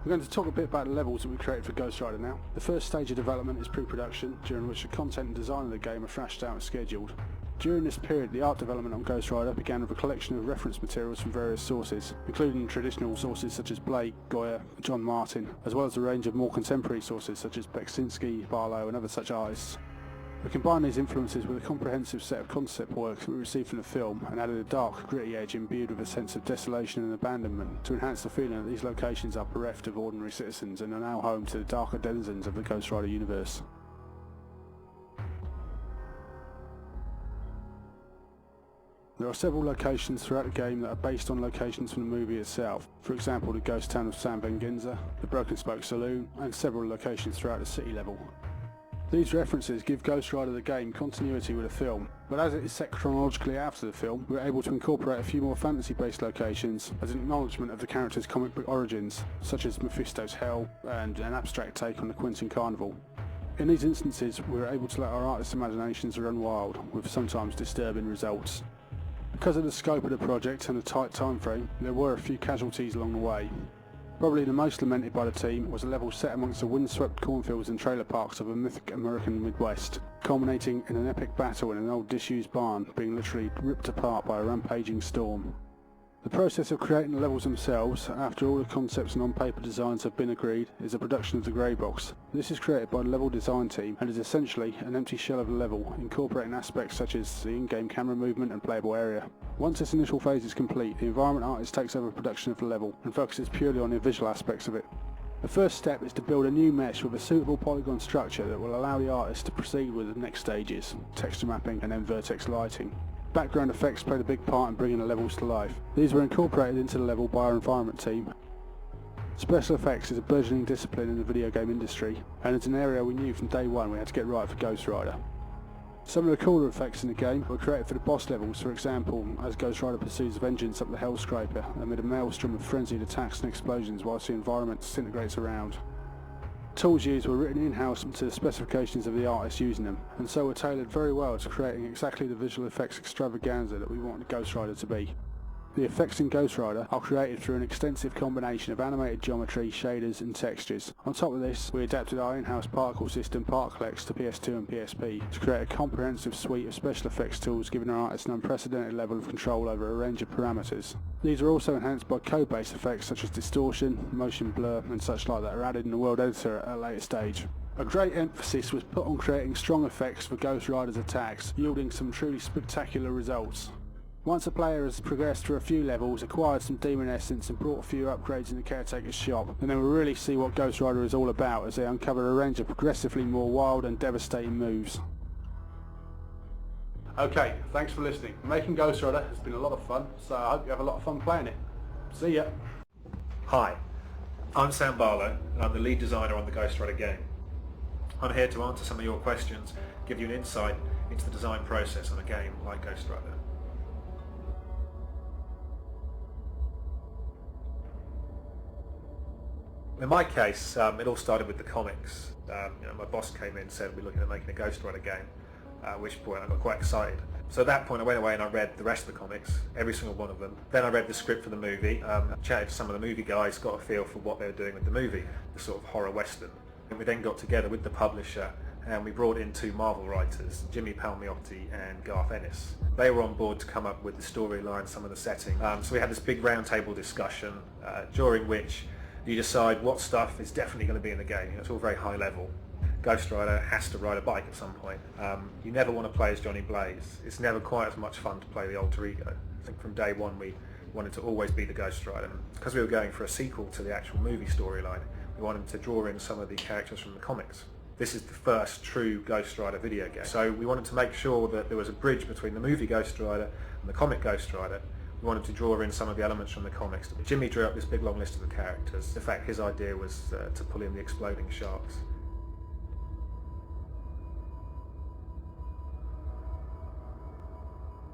We're going to talk a bit about the levels that we created for Ghost Rider now. The first stage of development is pre-production, during which the content and design of the game are thrashed out and scheduled. During this period, the art development on Ghost Rider began with a collection of reference materials from various sources, including traditional sources such as Blake, Goya, and John Martin, as well as a range of more contemporary sources such as Beksinski, Barlow and other such artists. We combined these influences with a comprehensive set of concept work that we received from the film and added a dark, gritty edge imbued with a sense of desolation and abandonment to enhance the feeling that these locations are bereft of ordinary citizens and are now home to the darker denizens of the Ghost Rider universe. There are several locations throughout the game that are based on locations from the movie itself, for example the ghost town of San Venganza, the Broken Spoke Saloon, and several locations throughout the city level. These references give Ghost Rider the game continuity with the film, but as it is set chronologically after the film, we are able to incorporate a few more fantasy-based locations as an acknowledgement of the character's comic book origins, such as Mephisto's Hell and an abstract take on the Quentin Carnival. In these instances, we are able to let our artists' imaginations run wild, with sometimes disturbing results. Because of the scope of the project and the tight time frame, there were a few casualties along the way. Probably the most lamented by the team was a level set amongst the windswept cornfields and trailer parks of a mythic American Midwest, culminating in an epic battle in an old disused barn being literally ripped apart by a rampaging storm. The process of creating the levels themselves, after all the concepts and on-paper designs have been agreed, is the production of the grey box. This is created by the level design team and is essentially an empty shell of a level, incorporating aspects such as the in-game camera movement and playable area. Once this initial phase is complete, the environment artist takes over production of the level and focuses purely on the visual aspects of it. The first step is to build a new mesh with a suitable polygon structure that will allow the artist to proceed with the next stages, texture mapping and then vertex lighting. Background effects played a big part in bringing the levels to life. These were incorporated into the level by our environment team. Special effects is a burgeoning discipline in the video game industry, and it's an area we knew from day one we had to get right for Ghost Rider. Some of the cooler effects in the game were created for the boss levels, for example, as Ghost Rider pursues vengeance up the Hellscraper amid a maelstrom of frenzied attacks and explosions whilst the environment disintegrates around. Tools used were written in-house to the specifications of the artist using them, and so were tailored very well to creating exactly the visual effects extravaganza that we wanted Ghost Rider to be. The effects in Ghost Rider are created through an extensive combination of animated geometry, shaders and textures. On top of this, we adapted our in-house particle system Particlex to PS2 and PSP to create a comprehensive suite of special effects tools, giving our artists an unprecedented level of control over a range of parameters. These are also enhanced by code-based effects such as distortion, motion blur and such like that are added in the world editor at a later stage. A great emphasis was put on creating strong effects for Ghost Rider's attacks, yielding some truly spectacular results. Once a player has progressed through a few levels, acquired some demon essence and brought a few upgrades in the caretaker's shop, and then we'll really see what Ghost Rider is all about as they uncover a range of progressively more wild and devastating moves. Okay, thanks for listening. Making Ghost Rider has been a lot of fun, so I hope you have a lot of fun playing it. See ya! Hi, I'm Sam Barlow and I'm the lead designer on the Ghost Rider game. I'm here to answer some of your questions, give you an insight into the design process of a game like Ghost Rider. In my case, it all started with the comics. My boss came in and said we're looking at making a Ghost Rider game, at which point I got quite excited. So at that point I went away and I read the rest of the comics, every single one of them. Then I read the script for the movie, chatted to some of the movie guys, got a feel for what they were doing with the movie, the sort of horror western. And we then got together with the publisher and we brought in two Marvel writers, Jimmy Palmiotti and Garth Ennis. They were on board to come up with the storyline, some of the setting. So we had this big roundtable discussion during which you decide what stuff is definitely going to be in the game. It's all very high level. Ghost Rider has to ride a bike at some point. You never want to play as Johnny Blaze. It's never quite as much fun to play the alter ego. I think from day one we wanted to always be the Ghost Rider. Because we were going for a sequel to the actual movie storyline, we wanted to draw in some of the characters from the comics. This is the first true Ghost Rider video game. So we wanted to make sure that there was a bridge between the movie Ghost Rider and the comic Ghost Rider. We wanted to draw in some of the elements from the comics. Jimmy drew up this big long list of the characters. In fact, his idea was to pull in the exploding sharks.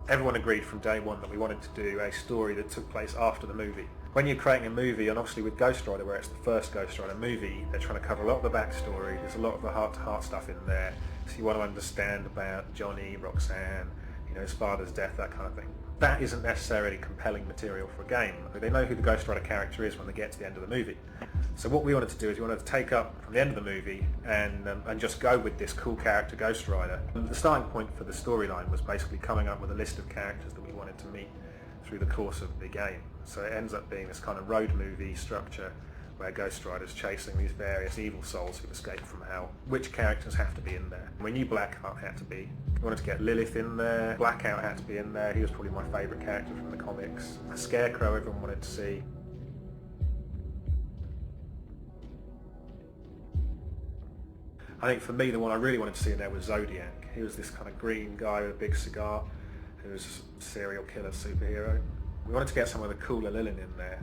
Everyone agreed from day one that we wanted to do a story that took place after the movie. When you're creating a movie, and obviously with Ghost Rider, where it's the first Ghost Rider movie, they're trying to cover a lot of the backstory. There's a lot of the heart-to-heart stuff in there. So you want to understand about Johnny, Roxanne, his father's death, that kind of thing. That isn't necessarily compelling material for a game. They know who the Ghost Rider character is when they get to the end of the movie. So what we wanted to do is we wanted to take up from the end of the movie and just go with this cool character Ghost Rider. And the starting point for the storyline was basically coming up with a list of characters that we wanted to meet through the course of the game. So it ends up being this kind of road movie structure where Ghost Rider's chasing these various evil souls who've escaped from hell. Which characters have to be in there? We knew Blackheart had to be. We wanted to get Lilith in there. Blackout had to be in there. He was probably my favourite character from the comics. Scarecrow everyone wanted to see. I think for me the one I really wanted to see in there was Zodiac. He was this kind of green guy with a big cigar who was a serial killer superhero. We wanted to get some of the cooler Lilith in there.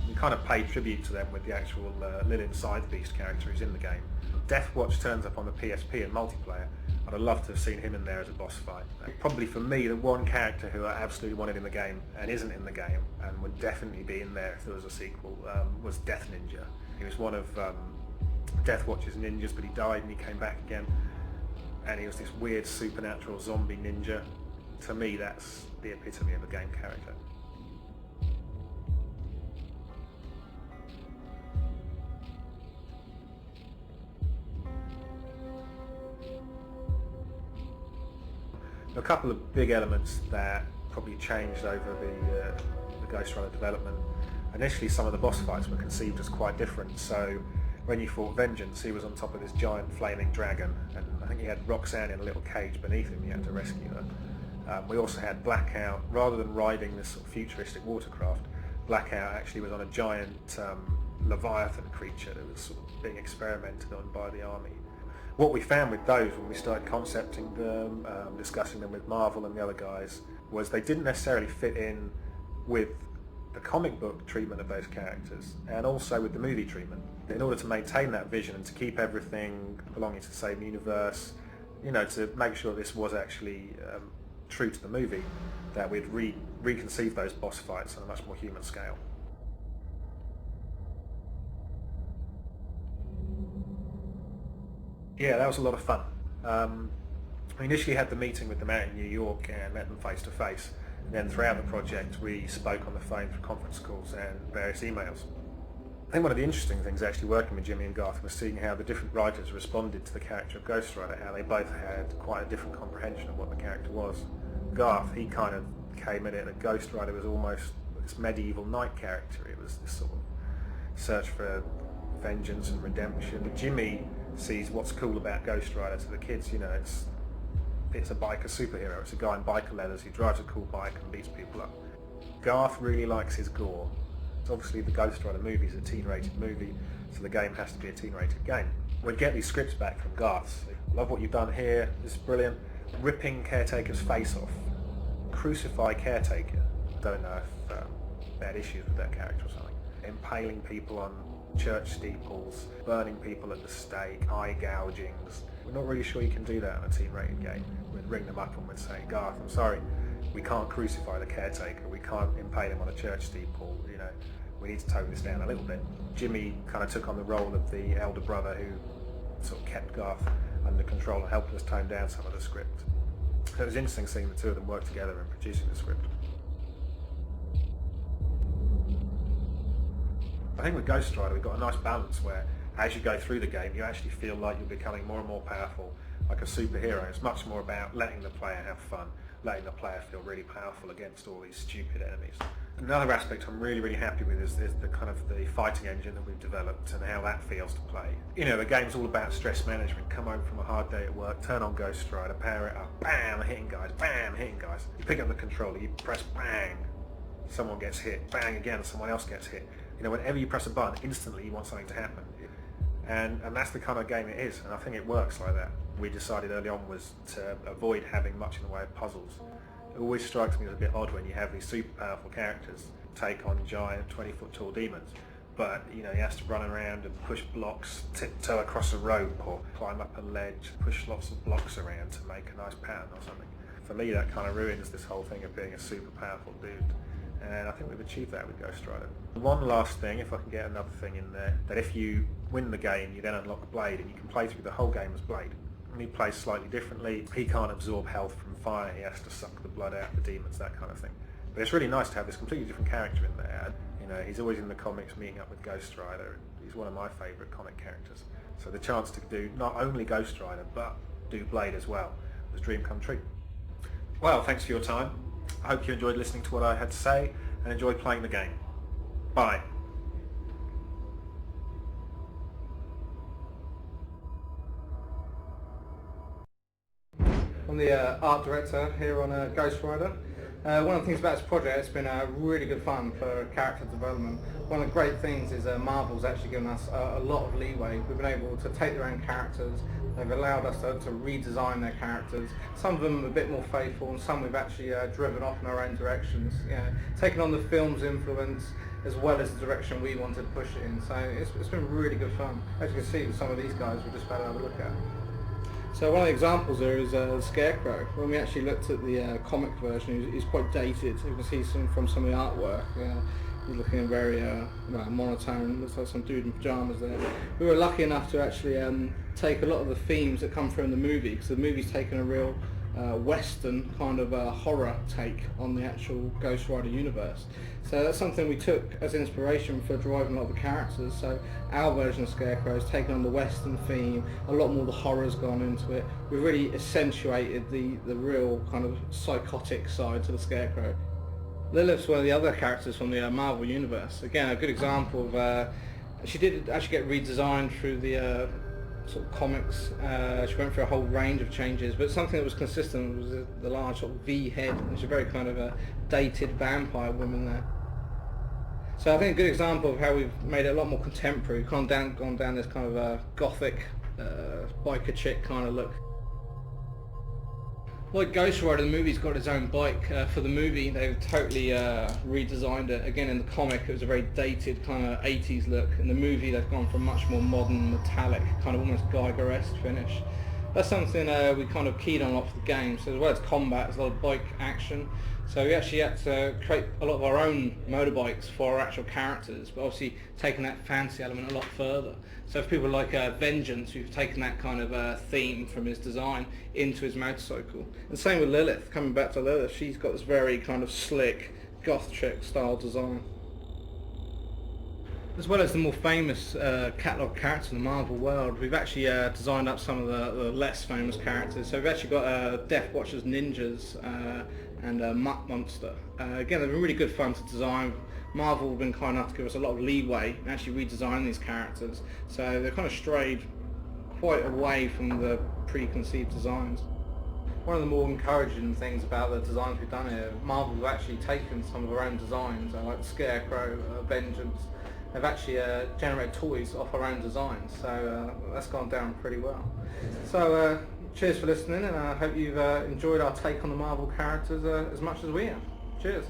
We kind of paid tribute to them with the actual Lilith Side Beast character who's in the game. Deathwatch turns up on the PSP in multiplayer. I'd have loved to have seen him in there as a boss fight. Probably for me, the one character who I absolutely wanted in the game and isn't in the game and would definitely be in there if there was a sequel was Death Ninja. He was one of Deathwatch's ninjas, but he died and he came back again. And he was this weird supernatural zombie ninja. To me, that's the epitome of a game character. A couple of big elements that probably changed over the Ghost Rider development. Initially some of the boss fights were conceived as quite different, so when you fought Vengeance he was on top of this giant flaming dragon and I think he had Roxanne in a little cage beneath him, you had to rescue her. We also had Blackout. Rather than riding this sort of futuristic watercraft, Blackout actually was on a giant Leviathan creature that was sort of being experimented on by the army. What we found with those when we started concepting them, discussing them with Marvel and the other guys, was they didn't necessarily fit in with the comic book treatment of those characters and also with the movie treatment. In order to maintain that vision and to keep everything belonging to the same universe, to make sure this was actually true to the movie, that we'd reconceive those boss fights on a much more human scale. Yeah, that was a lot of fun. We initially had the meeting with them out in New York and met them face to face. And then throughout the project we spoke on the phone through conference calls and various emails. I think one of the interesting things actually working with Jimmy and Garth was seeing how the different writers responded to the character of Ghost Rider, how they both had quite a different comprehension of what the character was. Garth, he kind of came at it that Ghost Rider was almost this medieval knight character. It was this sort of search for vengeance and redemption. But Jimmy sees what's cool about Ghost Rider to the kids. You know, it's a biker superhero. It's a guy in biker leathers who drives a cool bike and beats people up. Garth really likes his gore. It's obviously the Ghost Rider movie is a teen-rated movie, so the game has to be a teen-rated game. We'd get these scripts back from Garth. Love what you've done here. This is brilliant. Ripping Caretaker's face off. Crucify Caretaker. Don't know if they had issues with that character or something. Impaling people on church steeples, burning people at the stake, eye gougings. We're not really sure you can do that on a team-rated game. We'd ring them up and we'd say, Garth, I'm sorry, we can't crucify the Caretaker, we can't impale him on a church steeple, you know, we need to tone this down a little bit. Jimmy kind of took on the role of the elder brother who sort of kept Garth under control and helped us tone down some of the script. So it was interesting seeing the two of them work together in producing the script. I think with Ghost Rider we've got a nice balance where as you go through the game you actually feel like you're becoming more and more powerful, like a superhero. It's much more about letting the player have fun, letting the player feel really powerful against all these stupid enemies. Another aspect I'm really happy with is the kind of the fighting engine that we've developed and how that feels to play. You know, the game's all about stress management. Come home from a hard day at work, turn on Ghost Rider, power it up, bam, hitting guys, bam, hitting guys. You pick up the controller, you press bang, someone gets hit, bang again, someone else gets hit. You know, whenever you press a button, instantly you want something to happen. And that's the kind of game it is, and I think it works like that. We decided early on was to avoid having much in the way of puzzles. It always strikes me as a bit odd when you have these super powerful characters take on giant 20-foot tall demons, but you know, he has to run around and push blocks, tiptoe across a rope or climb up a ledge, push lots of blocks around to make a nice pattern or something. For me that kind of ruins this whole thing of being a super powerful dude. And I think we've achieved that with Ghost Rider. One last thing, if I can get another thing in there, that if you win the game, you then unlock Blade, and you can play through the whole game as Blade. And he plays slightly differently. He can't absorb health from fire, he has to suck the blood out of the demons, that kind of thing. But it's really nice to have this completely different character in there. You know, he's always in the comics meeting up with Ghost Rider, and he's one of my favourite comic characters. So the chance to do not only Ghost Rider, but do Blade as well, was a dream come true. Well, thanks for your time. I hope you enjoyed listening to what I had to say and enjoyed playing the game. Bye. I'm the art director here on Ghost Rider. One of the things about this project, it's been really good fun for character development. One of the great things is Marvel's actually given us a lot of leeway. We've been able to take their own characters, they've allowed us to redesign their characters. Some of them are a bit more faithful and some we've actually driven off in our own directions. You know, taking on the film's influence as well as the direction we wanted to push it in. So it's been really good fun. As you can see with some of these guys we're just about to have a look at. So one of the examples there is Scarecrow. When we actually looked at the comic version, he's quite dated. You can see from some of the artwork. He's looking very monotone. Looks like some dude in pyjamas there. We were lucky enough to actually take a lot of the themes that come through in the movie, because the movie's taken a real Western kind of horror take on the actual Ghost Rider universe. So that's something we took as inspiration for driving a lot of the characters. So our version of Scarecrow has taken on the Western theme, a lot more of the horror's gone into it. We've really accentuated the real kind of psychotic side to the Scarecrow. Lilith's one of the other characters from the Marvel universe. Again, a good example of, she did actually get redesigned through the sort of comics. She went through a whole range of changes, but something that was consistent was the large sort of V head, and she's a very kind of a dated vampire woman there. So I think a good example of how we've made it a lot more contemporary, gone down this kind of a gothic biker chick kind of look. Like Ghost Rider, the movie's got its own bike. For the movie, they've totally redesigned it. Again, in the comic, it was a very dated kind of 80s look. In the movie, they've gone for a much more modern, metallic, kind of almost Geiger-esque finish. That's something we kind of keyed on a lot for the game. So as well as combat, there's a lot of bike action. So we actually had to create a lot of our own motorbikes for our actual characters, but obviously taking that fantasy element a lot further. So for people like Vengeance, we've taken that kind of theme from his design into his motorcycle. And same with Lilith, coming back to Lilith, she's got this very kind of slick, goth chick style design. As well as the more famous catalogue characters in the Marvel world, we've actually designed up some of the less famous characters. So we've actually got Deathwatch's ninjas and Mutt Monster. Again, they've been really good fun to design. Marvel have been kind enough to give us a lot of leeway and actually redesign these characters. So they've kind of strayed quite away from the preconceived designs. One of the more encouraging things about the designs we've done here, Marvel's actually taken some of their own designs, like Scarecrow, Vengeance. They've actually generated toys off our own designs, so that's gone down pretty well. So cheers for listening, and I hope you've enjoyed our take on the Marvel characters as much as we have. Cheers.